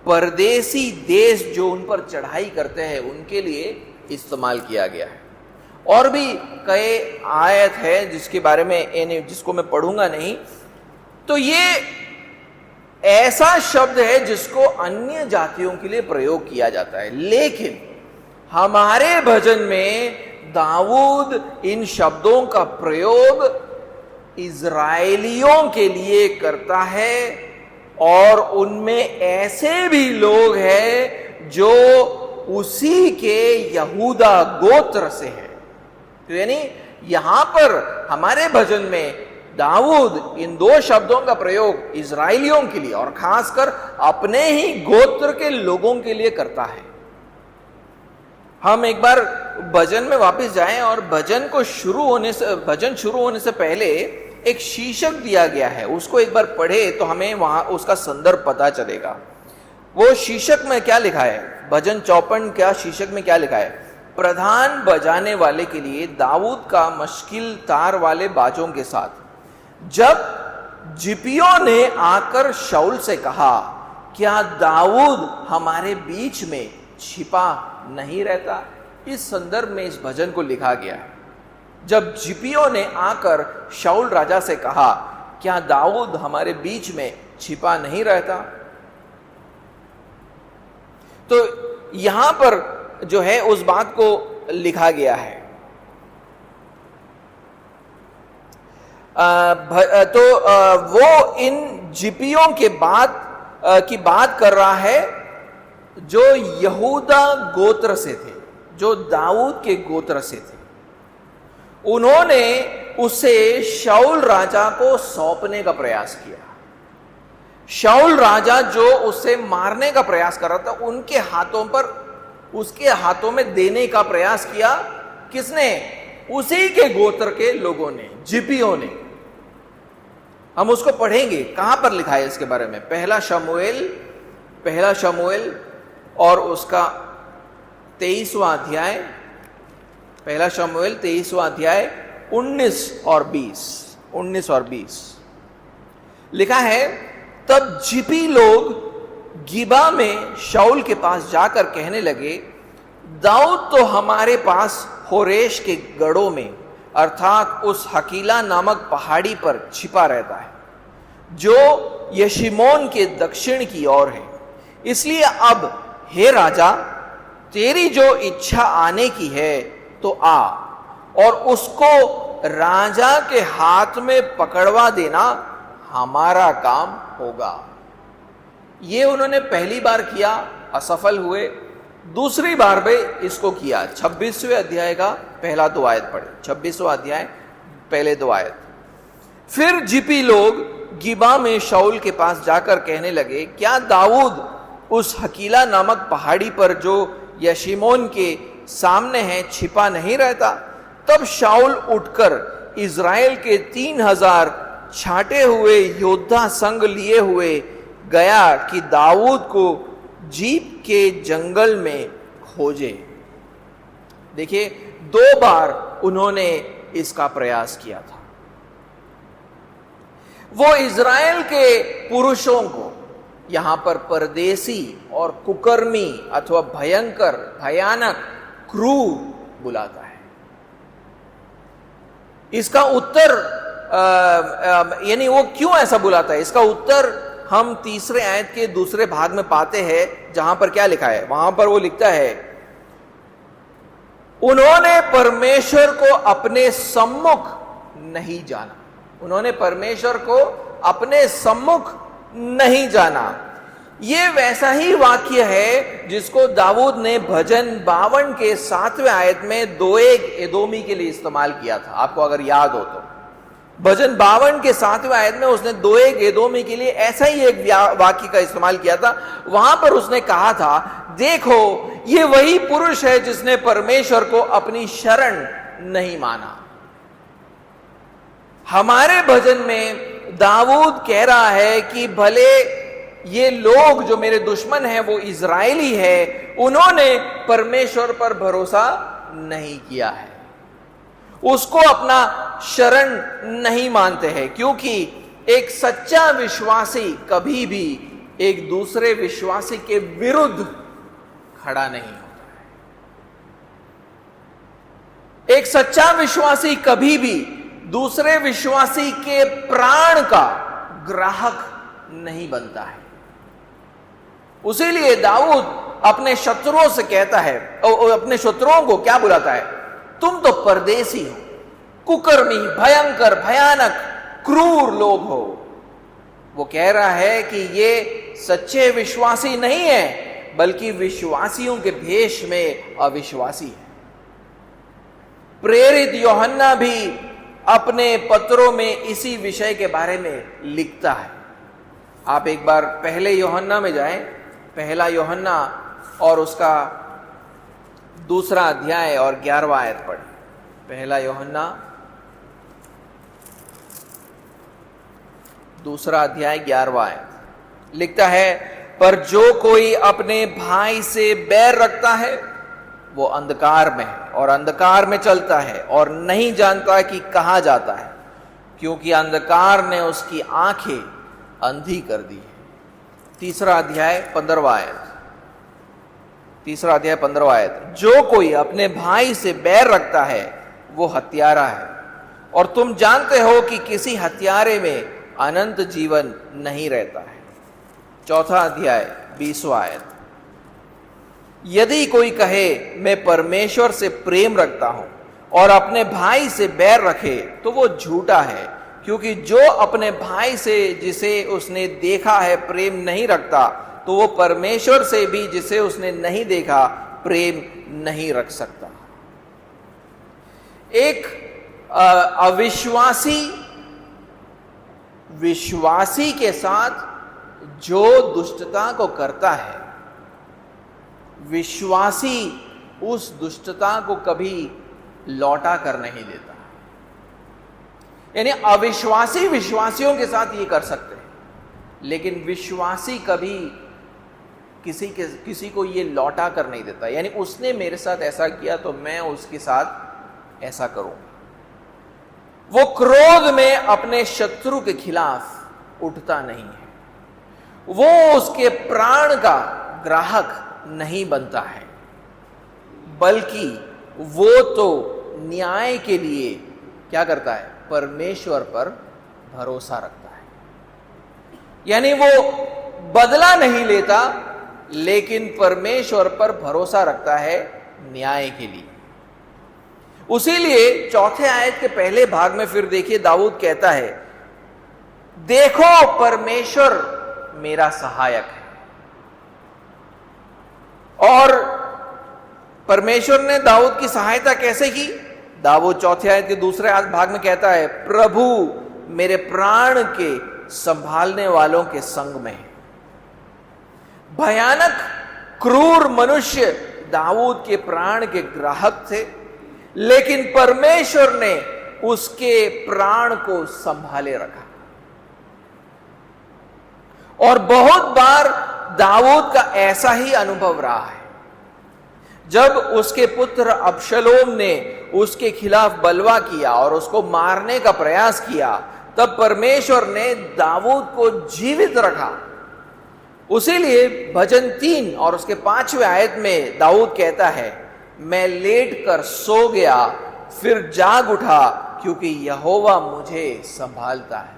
परदेसी देश जो उन पर चढ़ाई करते हैं उनके लिए इस्तेमाल किया गया है। और भी कई आयत है जिसके बारे में जिसको मैं पढ़ूंगा नहीं। तो ये ऐसा शब्द है जिसको अन्य जातियों के लिए प्रयोग किया जाता है, लेकिन हमारे भजन में दाऊद इन शब्दों का प्रयोग इजराइलियों के लिए करता है। और उनमें ऐसे भी लोग हैं जो उसी के यहूदा गोत्र से हैं। तो यानी यहां पर हमारे भजन में दाऊद इन दो शब्दों का प्रयोग इजराइलियों के लिए और खासकर अपने ही गोत्र के लोगों के लिए करता है। हम एक बार भजन में वापस जाएं और भजन शुरू होने से पहले एक शीर्षक दिया गया है, उसको एक बार पढ़े तो हमें वहां उसका संदर्भ पता चलेगा। वो शीर्षक में क्या लिखा है? भजन 54 क्या शीर्षक में क्या लिखा है? प्रधान बजाने वाले के लिए दाऊद का मुश्किल तार वाले बाजों के साथ। जब जिपियों ने आकर शाऊल से कहा, क्या दाऊद हमारे बीच में छिपा नहीं रहता? इस संदर्भ में इस भजन को लिखा गया है। जब जिपियों ने आकर शाऊल राजा से कहा, क्या दाऊद हमारे बीच में छिपा नहीं रहता? तो यहां पर जो है उस बात को लिखा गया है। वो इन जिपियों के की बात कर रहा है जो यहूदा गोत्र से थे, जो दाऊद के गोत्र से थे। उन्होंने उसे शाऊल राजा को सौंपने का प्रयास किया। शाऊल राजा जो उसे मारने का प्रयास कर रहा था, उसके हाथों में देने का प्रयास किया। किसने? उसी के गोत्र के लोगों ने, जिपियों ने। हम उसको पढ़ेंगे, कहां पर लिखा है इसके बारे में? पहला शमूएल और उसका 23वां अध्याय, पहला शमूएल 23वां अध्याय 19 और 20 लिखा है। तब जिपी लोग गिबा में शाऊल के पास जाकर कहने लगे, दाऊद तो हमारे पास होरेश के गढ़ों में अर्थात उस हकीला नामक पहाड़ी पर छिपा रहता है जो यशीमोन के दक्षिण की ओर है। इसलिए अब हे राजा, तेरी जो इच्छा आने की है तो आ और उसको राजा के हाथ में पकड़वा देना हमारा काम होगा। ये उन्होंने पहली बार किया, असफल हुए। दूसरी बार भी इसको किया। 26वें अध्याय का पहला 2 आयत पढ़े, 26वां अध्याय पहले 2 आयत। फिर जिपी लोग गिबा में शाऊल के पास जाकर कहने लगे, क्या दाऊद उस हकीला नामक पहाड़ी पर जो यशीमोन के सामने है छिपा नहीं रहता? तब शाऊल उठकर इजराइल के 3000 छाटे हुए योद्धा संग लिए हुए गया कि दाऊद को जीप के जंगल में खोजे। देखिए, 2 बार उन्होंने इसका प्रयास किया था। वो इजराइल के पुरुषों को यहां पर परदेसी और कुकर्मी अथवा भयंकर, भयानक, क्रूर बुलाता है। इसका उत्तर यानी वो क्यों ऐसा बुलाता है, इसका उत्तर हम 3रे आयत के दूसरे भाग में पाते हैं, जहां पर क्या लिखा है? वहां पर वो लिखता है, उन्होंने परमेश्वर को अपने सम्मुख नहीं जाना। उन्होंने परमेश्वर को अपने सम्मुख नहीं जाना। यह वैसा ही वाक्य है जिसको दाऊद ने भजन 52 के 7वें आयत में दोएग एदोमी के लिए इस्तेमाल किया था। आपको अगर याद हो तो भजन 52 के 7वें आयत में उसने दोएग एदोमी के लिए ऐसा ही एक वाक्य का इस्तेमाल किया था। वहां पर उसने कहा था, देखो ये वही पुरुष है जिसने परमेश्वर को अपनी शरण नहीं माना। हमारे भजन में दाऊद कह रहा है कि भले ये लोग जो मेरे दुश्मन हैं वो इजरायली है, उन्होंने परमेश्वर पर भरोसा नहीं किया है, उसको अपना शरण नहीं मानते हैं, क्योंकि एक सच्चा विश्वासी कभी भी एक दूसरे विश्वासी के विरुद्ध खड़ा नहीं होता है। एक सच्चा विश्वासी कभी भी दूसरे विश्वासी के प्राण का ग्राहक नहीं बनता है। उसीलिए दाऊद अपने शत्रुओं से कहता है, अपने शत्रुओं को क्या बुलाता है, तुम तो परदेसी हो, कुकर्मी, भयंकर, भयानक, क्रूर लोग हो। वो कह रहा है कि ये सच्चे विश्वासी नहीं है, बल्कि विश्वासियों के भेष में अविश्वासी है। प्रेरित यूहन्ना भी अपने पत्रों में इसी विषय के बारे में लिखता है। आप एक बार पहले यूहन्ना में जाएं, पहला यूहन्ना और उसका 2 अध्याय और 11वां आयत पढ़ें। पहला यूहन्ना 2 अध्याय 11वां आयत लिखता है, पर जो कोई अपने भाई से बैर रखता है वो अंधकार में है और अंधकार में चलता है और नहीं जानता कि कहाँ जाता है, क्योंकि अंधकार ने उसकी आंखें अंधी कर दी है। 3 अध्याय 15वां आयत, 3 अध्याय 15वां आयत, जो कोई अपने भाई से बैर रखता है वो हत्यारा है, और तुम जानते हो कि किसी हत्यारे में अनंत जीवन नहीं रहता है। 4 अध्याय 20वां आयत, यदि कोई कहे मैं परमेश्वर से प्रेम रखता हूं और अपने भाई से बैर रखे तो वो झूठा है, क्योंकि जो अपने भाई से जिसे उसने देखा है प्रेम नहीं रखता, तो वो परमेश्वर से भी जिसे उसने नहीं देखा प्रेम नहीं रख सकता। एक अविश्वासी विश्वासी के साथ जो दुष्टता को करता है, विश्वासी उस दुष्टता को कभी लौटा कर नहीं देता। यानी अविश्वासी विश्वासियों के साथ ये कर सकते हैं, लेकिन विश्वासी कभी किसी को ये लौटा कर नहीं देता। यानी उसने मेरे साथ ऐसा किया तो मैं उसके साथ ऐसा करूंगा। वो क्रोध में अपने शत्रु के खिलाफ उठता नहीं है, वो उसके प्राण का ग्राहक नहीं बनता है, बल्कि वो तो न्याय के लिए क्या करता है, परमेश्वर पर भरोसा रखता है। यानी वो बदला नहीं लेता, लेकिन परमेश्वर पर भरोसा रखता है न्याय के लिए। उसीलिए 4 आयत के पहले भाग में फिर देखिए दाऊद कहता है, देखो परमेश्वर मेरा सहायक है। और परमेश्वर ने दाऊद की सहायता कैसे की? दाऊद 4 आयत के दूसरे भाग में कहता है, प्रभु मेरे प्राण के संभालने वालों के संग में है। भयानक क्रूर मनुष्य दाऊद के प्राण के ग्राहक थे, लेकिन परमेश्वर ने उसके प्राण को संभाले रखा। और बहुत बार दाऊद का ऐसा ही अनुभव रहा है। जब उसके पुत्र अबशलोम ने उसके खिलाफ बलवा किया और उसको मारने का प्रयास किया, तब परमेश्वर ने दाऊद को जीवित रखा। उसीलिए भजन 3 और उसके 5वें आयत में दाऊद कहता है, मैं लेट कर सो गया फिर जाग उठा, क्योंकि यहोवा मुझे संभालता है।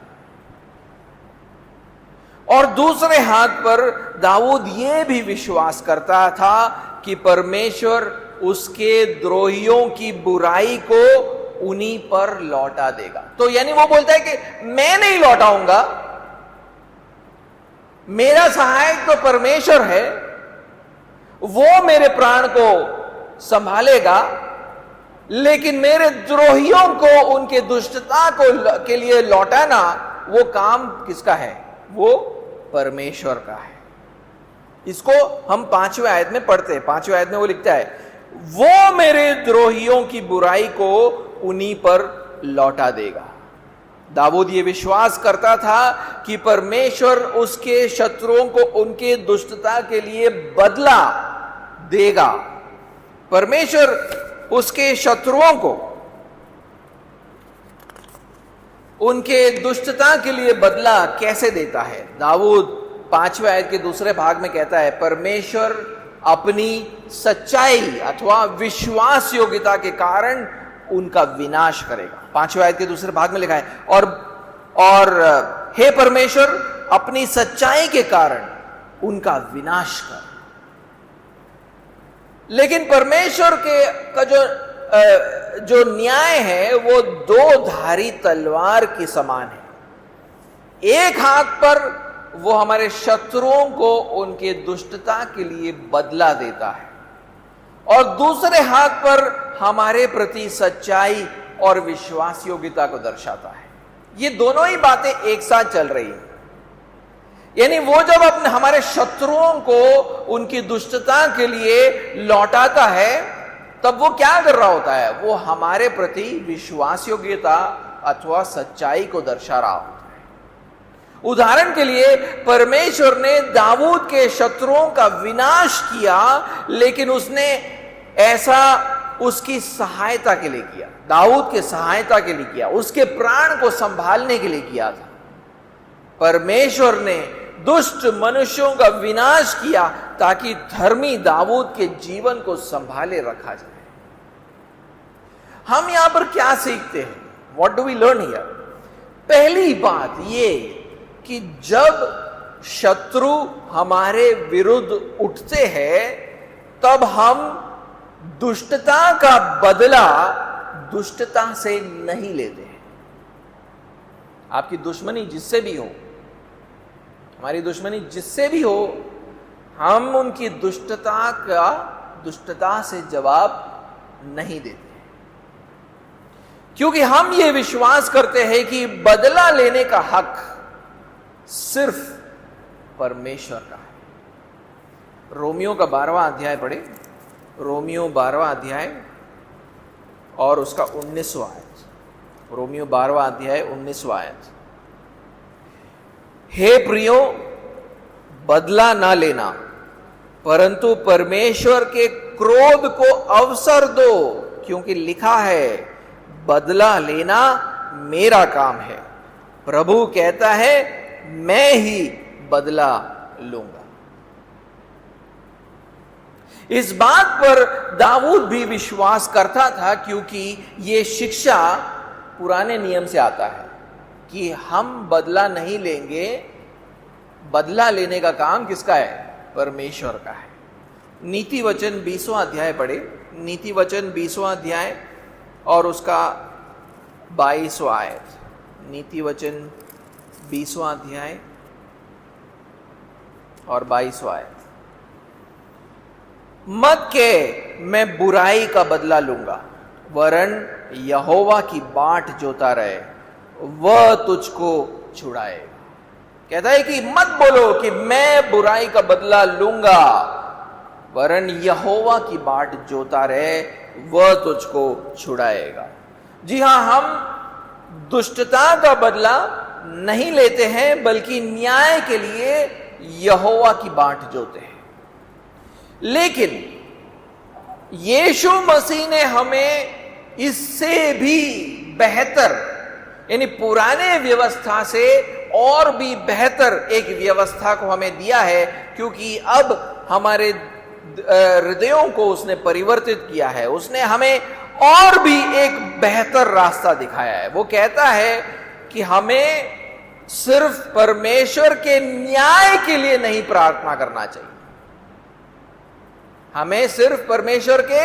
और दूसरे हाथ पर दाऊद यह भी विश्वास करता था कि परमेश्वर उसके द्रोहियों की बुराई को उन्हीं पर लौटा देगा। तो यानी वो बोलता है कि मैं नहीं लौटाऊंगा, मेरा सहायक तो परमेश्वर है, वो मेरे प्राण को संभालेगा, लेकिन मेरे द्रोहियों को उनके दुष्टता के लिए लौटाना वो काम किसका है? वो परमेश्वर का है। इसको हम 5वें आयत में पढ़ते हैं। 5वें आयत में वो लिखता है, वो मेरे द्रोहियों की बुराई को उन्हीं पर लौटा देगा। दाऊद ये विश्वास करता था कि परमेश्वर उसके शत्रुओं को उनके दुष्टता के लिए बदला देगा। परमेश्वर उसके शत्रुओं को उनके दुष्टता के लिए बदला कैसे देता है। दाऊद 5वें आयत के दूसरे भाग में कहता है, परमेश्वर अपनी सच्चाई अथवा विश्वास योग्यता के कारण उनका विनाश करेगा। 5वें आयत के दूसरे भाग में लिखा है, और हे परमेश्वर अपनी सच्चाई के कारण उनका विनाश कर। लेकिन परमेश्वर के का जो न्याय है वो दो धारी तलवार के समान है। एक हाथ पर वो हमारे शत्रुओं को उनके दुष्टता के लिए बदला देता है, और दूसरे हाथ पर हमारे प्रति सच्चाई और विश्वास योग्यता को दर्शाता है। ये दोनों ही बातें एक साथ चल रही हैं। यानी वो जब अपने हमारे शत्रुओं को उनकी दुष्टता के लिए लौटाता है, तब वो क्या कर रहा होता है? वो हमारे प्रति विश्वास योग्यता अथवा सच्चाई को दर्शा रहा होता है। उदाहरण के लिए, परमेश्वर ने दाऊद के शत्रुओं का विनाश किया, लेकिन उसने ऐसा उसकी सहायता के लिए किया, दाऊद के सहायता के लिए किया, उसके प्राण को संभालने के लिए किया था। परमेश्वर ने दुष्ट मनुष्यों का विनाश किया ताकि धर्मी दाऊद के जीवन को संभाले रखा जाए। हम यहां पर क्या सीखते हैं? What do we learn here? पहली बात ये कि जब शत्रु हमारे विरुद्ध उठते हैं, तब हम दुष्टता का बदला दुष्टता से नहीं लेते हैं। आपकी दुश्मनी जिससे भी हो, हमारी दुश्मनी जिससे भी हो, हम उनकी दुष्टता से जवाब नहीं देते, क्योंकि हम ये विश्वास करते हैं कि बदला लेने का हक सिर्फ परमेश्वर का है। रोमियो का 12वां अध्याय पढ़े, रोमियो 12वां अध्याय और उसका 19वां आयत। रोमियो 12वां अध्याय 19वां आयत। हे प्रियो, बदला ना लेना, परंतु परमेश्वर के क्रोध को अवसर दो, क्योंकि लिखा है, बदला लेना मेरा काम है, प्रभु कहता है मैं ही बदला लूंगा। इस बात पर दाऊद भी विश्वास करता था, क्योंकि यह शिक्षा पुराने नियम से आता है कि हम बदला नहीं लेंगे। बदला लेने का काम किसका है? परमेश्वर का है। नीति वचन 20वां अध्याय पढ़े, नीति वचन 20वां अध्याय और उसका 22वां आयत। नीति वचन 20वां अध्याय और 22वां आयत। मत के मैं बुराई का बदला लूंगा, वरन यहोवा की बाट जोता रहे, वह तुझको छुड़ाएगा। कहता है कि मत बोलो कि मैं बुराई का बदला लूंगा, वरन यहोवा की बाट जोता रहे, वह तुझको छुड़ाएगा। जी हां, हम दुष्टता का बदला नहीं लेते हैं, बल्कि न्याय के लिए यहोवा की बाट जोते हैं। लेकिन यीशु मसीह ने हमें इससे भी बेहतर, यानी पुराने व्यवस्था से और भी बेहतर एक व्यवस्था को हमें दिया है, क्योंकि अब हमारे हृदयों को उसने परिवर्तित किया है। उसने हमें और भी एक बेहतर रास्ता दिखाया है। वो कहता है कि हमें सिर्फ परमेश्वर के न्याय के लिए नहीं प्रार्थना करना चाहिए, हमें सिर्फ परमेश्वर के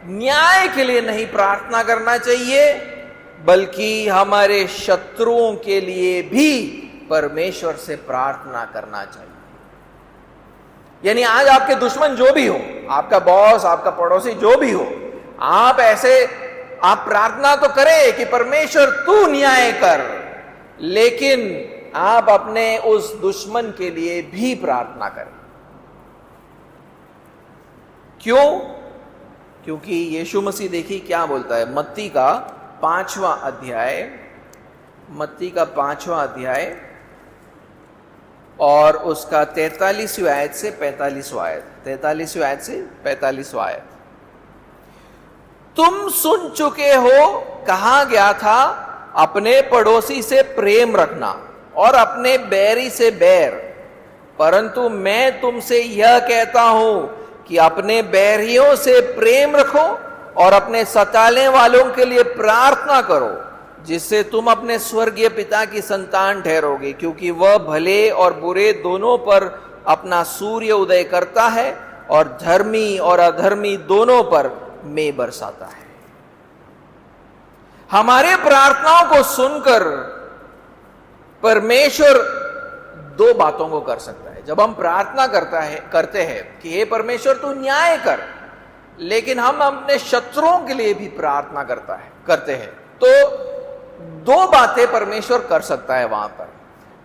न्याय के लिए नहीं प्रार्थना करना चाहिए, बल्कि हमारे शत्रुओं के लिए भी परमेश्वर से प्रार्थना करना चाहिए। यानी आज आपके दुश्मन जो भी हो, आपका बॉस, आपका पड़ोसी जो भी हो, आप प्रार्थना तो करें कि परमेश्वर तू न्याय कर, लेकिन आप अपने उस दुश्मन के लिए भी प्रार्थना करें। क्यों? क्योंकि यीशु मसीह देखिए क्या बोलता है, मत्ती का 5वां अध्याय, मत्ती का 5वां अध्याय और उसका 43वीं आयत से 45वां आयत, 43वीं आयत से 45वां आयत। तुम सुन चुके हो, कहा गया था अपने पड़ोसी से प्रेम रखना और अपने बैरी से बैर, परंतु मैं तुमसे यह कहता हूं कि अपने बैरियों से प्रेम रखो और अपने सताने वालों के लिए प्रार्थना करो, जिससे तुम अपने स्वर्गीय पिता की संतान ठहरोगे, क्योंकि वह भले और बुरे दोनों पर अपना सूर्य उदय करता है और धर्मी और अधर्मी दोनों पर मेघ बरसाता है। हमारे प्रार्थनाओं को सुनकर परमेश्वर दो बातों को कर सकता है। जब हम प्रार्थना करते हैं कि हे परमेश्वर तू न्याय कर, लेकिन हम अपने शत्रुओं के लिए भी प्रार्थना करते हैं, तो दो बातें परमेश्वर कर सकता है वहां पर।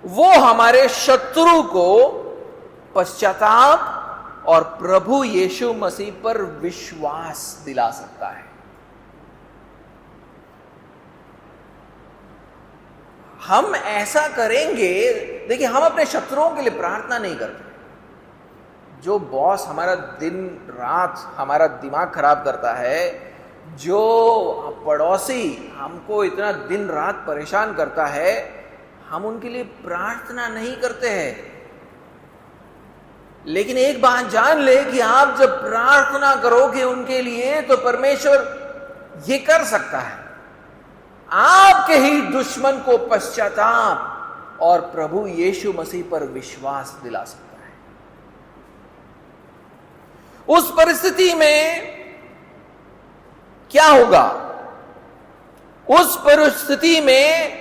वो हमारे शत्रु को पश्चाताप और प्रभु यीशु मसीह पर विश्वास दिला सकता है। हम ऐसा करेंगे, देखिए हम अपने शत्रुओं के लिए प्रार्थना नहीं करते। जो बॉस हमारा दिन रात हमारा दिमाग खराब करता है, जो पड़ोसी हमको इतना दिन रात परेशान करता है, हम उनके लिए प्रार्थना नहीं करते हैं। लेकिन एक बात जान ले कि आप जब प्रार्थना करोगे उनके लिए, तो परमेश्वर ये कर सकता है, आपके ही दुश्मन को पश्चाताप और प्रभु यीशु मसीह पर विश्वास दिला सकता है। उस परिस्थिति में क्या होगा? उस परिस्थिति में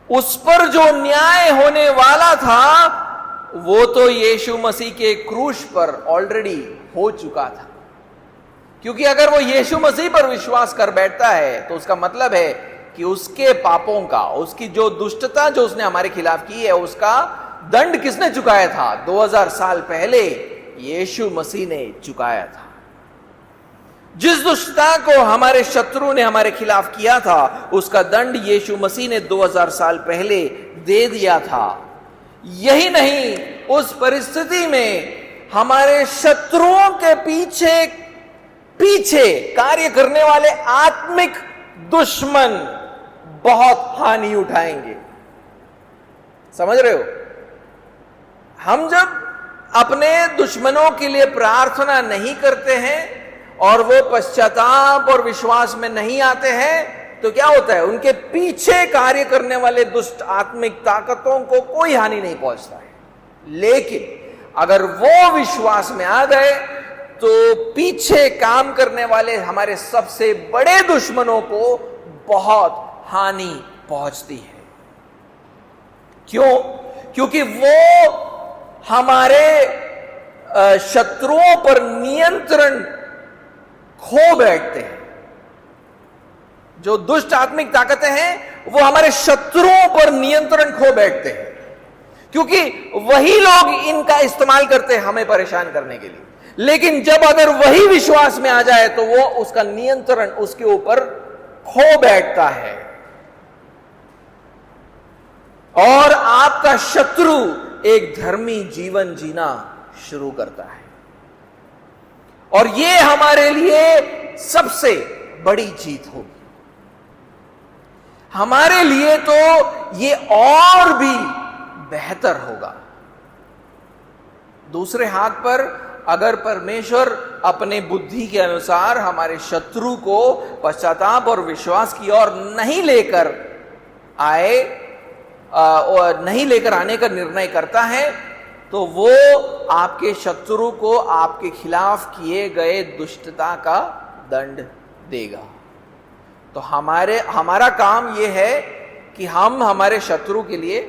उस पर जो न्याय होने वाला था वो तो यीशु मसीह के क्रूस पर ऑलरेडी हो चुका था। क्योंकि अगर वो यीशु मसीह पर विश्वास कर बैठता है तो उसका मतलब है कि उसके पापों का, उसकी जो दुष्टता जो उसने हमारे खिलाफ की है, उसका दंड किसने चुकाया था? 2000 साल पहले यीशु मसीह ने चुकाया था। जिस दुष्टता को हमारे शत्रु ने हमारे खिलाफ किया था, उसका दंड यीशु मसीह ने 2000 साल पहले दे दिया था। यही नहीं, उस परिस्थिति में हमारे शत्रुओं के पीछे कार्य करने वाले आत्मिक दुश्मन बहुत हानि उठाएंगे। समझ रहे हो? हम जब अपने दुश्मनों के लिए प्रार्थना नहीं करते हैं और वो पश्चाताप और विश्वास में नहीं आते हैं, तो क्या होता है? उनके पीछे कार्य करने वाले दुष्ट आत्मिक ताकतों को कोई हानि नहीं पहुंचता है। लेकिन अगर वो विश्वास में आ गए तो पीछे काम करने वाले हमारे सबसे बड़े दुश्मनों को बहुत हानि पहुंचती है। क्यों? क्योंकि वो हमारे शत्रुओं पर नियंत्रण खो बैठते हैं। जो दुष्ट आत्मिक ताकतें हैं वो हमारे शत्रुओं पर नियंत्रण खो बैठते हैं, क्योंकि वही लोग इनका इस्तेमाल करते हैं हमें परेशान करने के लिए। लेकिन जब अगर वही विश्वास में आ जाए तो वो उसका नियंत्रण उसके ऊपर खो बैठता है और आपका शत्रु एक धर्मी जीवन जीना शुरू करता है। और ये हमारे लिए सबसे बड़ी जीत होगी। हमारे लिए तो ये और भी बेहतर होगा। दूसरे हाथ पर अगर परमेश्वर अपने बुद्धि के अनुसार हमारे शत्रु को पश्चाताप और विश्वास की ओर नहीं लेकर आने का निर्णय करता है, तो वो आपके शत्रु को आपके खिलाफ किए गए दुष्टता का दंड देगा। तो हमारा काम यह है कि हम हमारे शत्रु के लिए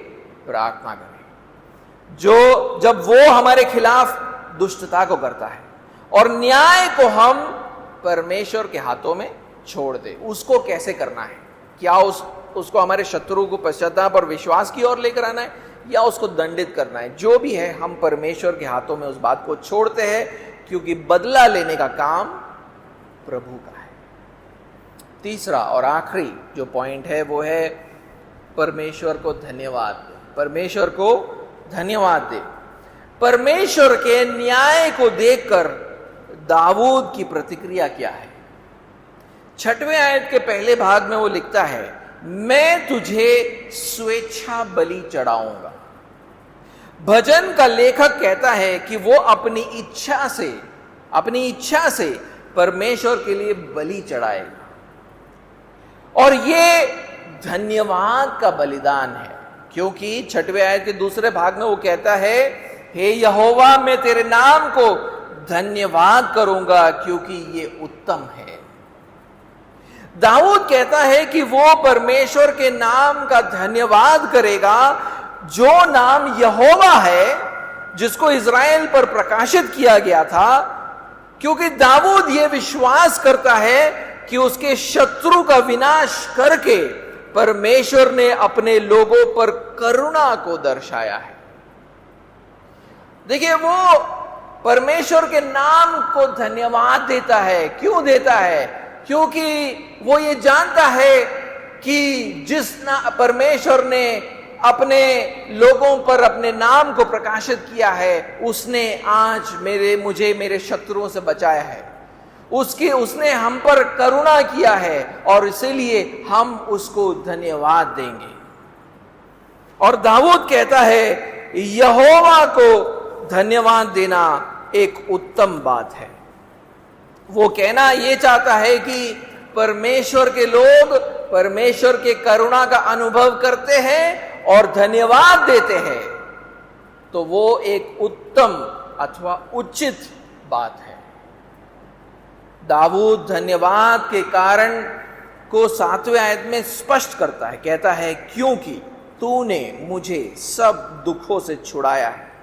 प्रार्थना करें, जब वो हमारे खिलाफ दुष्टता को करता है, और न्याय को हम परमेश्वर के हाथों में छोड़ दे। उसको कैसे करना है? क्या उसको हमारे शत्रु को पश्चाताप और विश्वास की ओर लेकर आना है या उसको दंडित करना है? जो भी है, हम परमेश्वर के हाथों में उस बात को छोड़ते हैं, क्योंकि बदला लेने का काम प्रभु का है। तीसरा और आखिरी जो पॉइंट है वो है परमेश्वर को धन्यवाद दे। परमेश्वर को धन्यवाद दे। परमेश्वर के न्याय को देखकर दाऊद की प्रतिक्रिया क्या है? 6वें आयत के पहले भाग में वो लिखता है, मैं तुझे स्वेच्छा बलि चढ़ाऊंगा। भजन का लेखक कहता है कि वो अपनी इच्छा से परमेश्वर के लिए बलि चढ़ाएगा, और ये धन्यवाद का बलिदान है, क्योंकि 6वें आयत के दूसरे भाग में वो कहता है, हे यहोवा मैं तेरे नाम को धन्यवाद करूंगा क्योंकि ये उत्तम है। दाऊद कहता है कि वो परमेश्वर के नाम का धन्यवाद करेगा, जो नाम यहोवा है, जिसको इज़राइल पर प्रकाशित किया गया था, क्योंकि दाऊद ये विश्वास करता है कि उसके शत्रु का विनाश करके परमेश्वर ने अपने लोगों पर करुणा को दर्शाया है। देखिए, वो परमेश्वर के नाम को धन्यवाद देता है। क्यों देता है? क्योंकि वो ये जानता है कि परमेश्वर ने अपने लोगों पर अपने नाम को प्रकाशित किया है, उसने आज मुझे मेरे शत्रुओं से बचाया है, उसने हम पर करुणा किया है, और इसीलिए हम उसको धन्यवाद देंगे। और दाऊद कहता है, यहोवा को धन्यवाद देना एक उत्तम बात है। वो कहना ये चाहता है कि परमेश्वर के लोग परमेश्वर के करुणा का अनुभव करते हैं और धन्यवाद देते हैं, तो वो एक उत्तम अथवा उचित बात है। दाऊद धन्यवाद के कारण को 7वें आयत में स्पष्ट करता है, कहता है, क्योंकि तूने मुझे सब दुखों से छुड़ाया है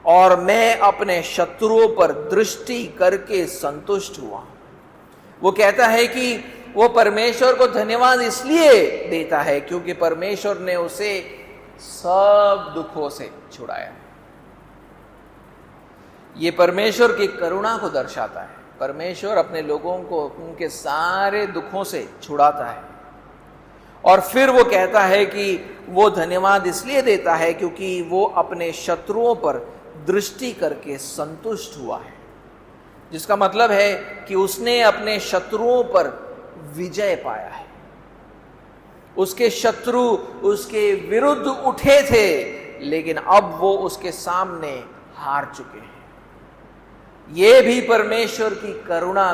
और मैं अपने शत्रुओं पर दृष्टि करके संतुष्ट हुआ। वो कहता है कि वो परमेश्वर को धन्यवाद इसलिए देता है क्योंकि परमेश्वर ने उसे सब दुखों से छुड़ाया। ये परमेश्वर की करुणा को दर्शाता है। परमेश्वर अपने लोगों को उनके सारे दुखों से छुड़ाता है, और फिर वो कहता है कि वो धन्यवाद इसलिए देता है क्योंकि वो अपने शत्रुओं पर दृष्टि करके संतुष्ट हुआ है, जिसका मतलब है कि उसने अपने शत्रुओं पर विजय पाया है। उसके शत्रु उसके विरुद्ध उठे थे, लेकिन अब वो उसके सामने हार चुके हैं। ये भी परमेश्वर की करुणा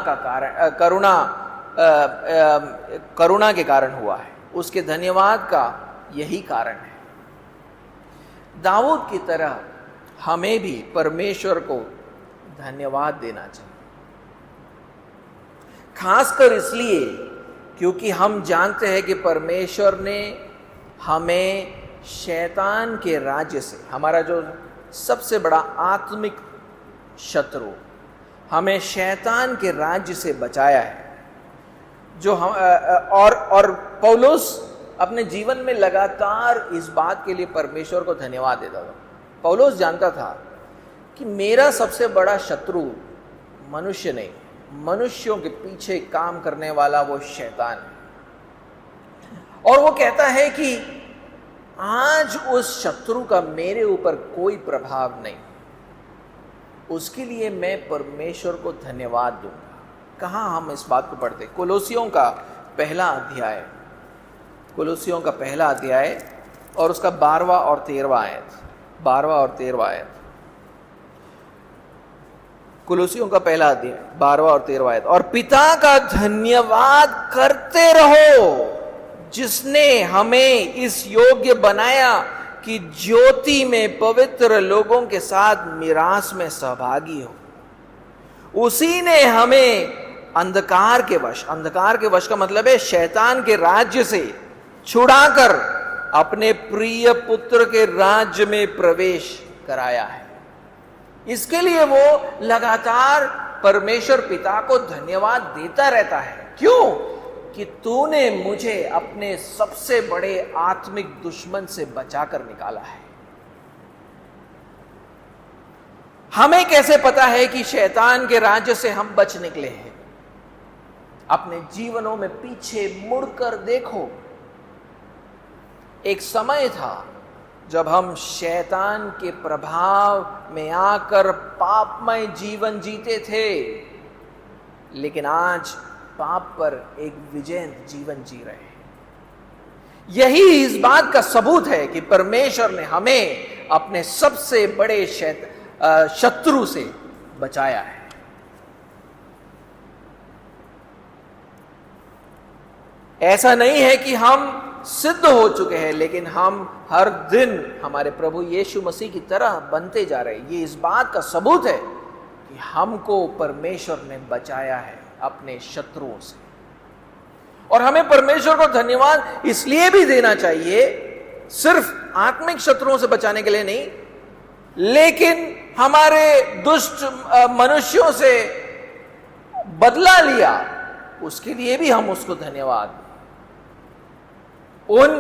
के कारण हुआ है। उसके धन्यवाद का यही कारण है। दाऊद की तरह हमें भी परमेश्वर को धन्यवाद देना चाहिए, खासकर इसलिए क्योंकि हम जानते हैं कि परमेश्वर ने हमें शैतान के राज्य से, हमारा जो सबसे बड़ा आत्मिक शत्रु, हमें शैतान के राज्य से बचाया है। जो हम और पौलुस अपने जीवन में लगातार इस बात के लिए परमेश्वर को धन्यवाद देता था। पौलुस जानता था कि मेरा सबसे बड़ा शत्रु मनुष्य नहीं, मनुष्यों के पीछे काम करने वाला वो शैतान है। और वो कहता है कि आज उस शत्रु का मेरे ऊपर कोई प्रभाव नहीं, उसके लिए मैं परमेश्वर को धन्यवाद दूंगा। कहाँ हम इस बात को पढ़ते? कोलोसियों का पहला अध्याय और उसका 12वां और 13वां आयत। कोलोसियों का पहला अध्याय 12वां और 13वां आयत। और पिता का धन्यवाद करते रहो, जिसने हमें इस योग्य बनाया कि ज्योति में पवित्र लोगों के साथ मिरास में सहभागी हो। उसी ने हमें अंधकार के वश का मतलब है शैतान के राज्य से छुड़ाकर अपने प्रिय पुत्र के राज्य में प्रवेश कराया है। इसके लिए वो लगातार परमेश्वर पिता को धन्यवाद देता रहता है। क्यों? कि तूने मुझे अपने सबसे बड़े आत्मिक दुश्मन से बचाकर निकाला है। हमें कैसे पता है कि शैतान के राज्य से हम बच निकले हैं? अपने जीवनों में पीछे मुड़कर देखो। एक समय था जब हम शैतान के प्रभाव में आकर पापमय जीवन जीते थे, लेकिन आज पाप पर एक विजयंत जीवन जी रहे हैं। यही इस बात का सबूत है कि परमेश्वर ने हमें अपने सबसे बड़े शत्रु से बचाया है। ऐसा नहीं है कि हम सिद्ध हो चुके हैं, लेकिन हम हर दिन हमारे प्रभु यीशु मसीह की तरह बनते जा रहे हैं। ये इस बात का सबूत है कि हमको परमेश्वर ने बचाया है अपने शत्रुओं से। और हमें परमेश्वर को धन्यवाद इसलिए भी देना चाहिए, सिर्फ आत्मिक शत्रुओं से बचाने के लिए नहीं, लेकिन हमारे दुष्ट मनुष्यों से बदला लिया, उसके लिए भी हम उसको धन्यवाद दें। उन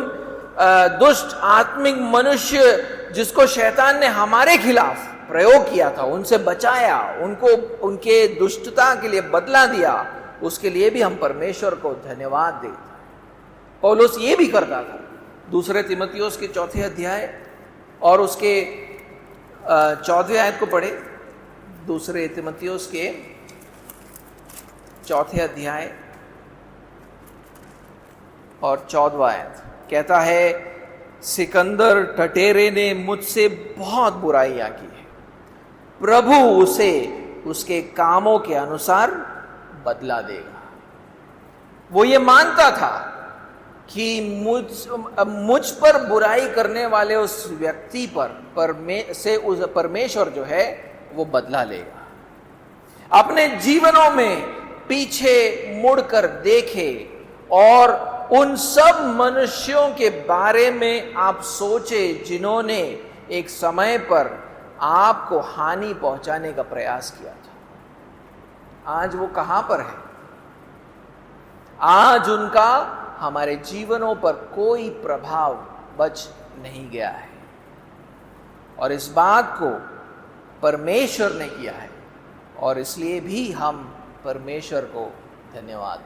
दुष्ट आत्मिक मनुष्य जिसको शैतान ने हमारे खिलाफ प्रयोग किया था, उनसे बचाया, उनको उनके दुष्टता के लिए बदला दिया, उसके लिए भी हम परमेश्वर को धन्यवाद देते। पौलुस ये भी करता था। दूसरे तीमुथियुस के 4 अध्याय और उसके 14 आयत को पढ़े। दूसरे तीमुथियुस के 4 अध्याय और 14 आयत कहता है, सिकंदर टटेरे ने मुझसे बहुत बुराइयां की है, प्रभु उसे उसके कामों के अनुसार बदला देगा। वो ये मानता था कि मुझ पर बुराई करने वाले उस व्यक्ति पर उस परमेश्वर जो है वो बदला लेगा। अपने जीवनों में पीछे मुड़कर देखे और उन सब मनुष्यों के बारे में आप सोचे जिन्होंने एक समय पर आपको हानि पहुंचाने का प्रयास किया था। आज वो कहां पर है? आज उनका हमारे जीवनों पर कोई प्रभाव बच नहीं गया है, और इस बात को परमेश्वर ने किया है, और इसलिए भी हम परमेश्वर को धन्यवाद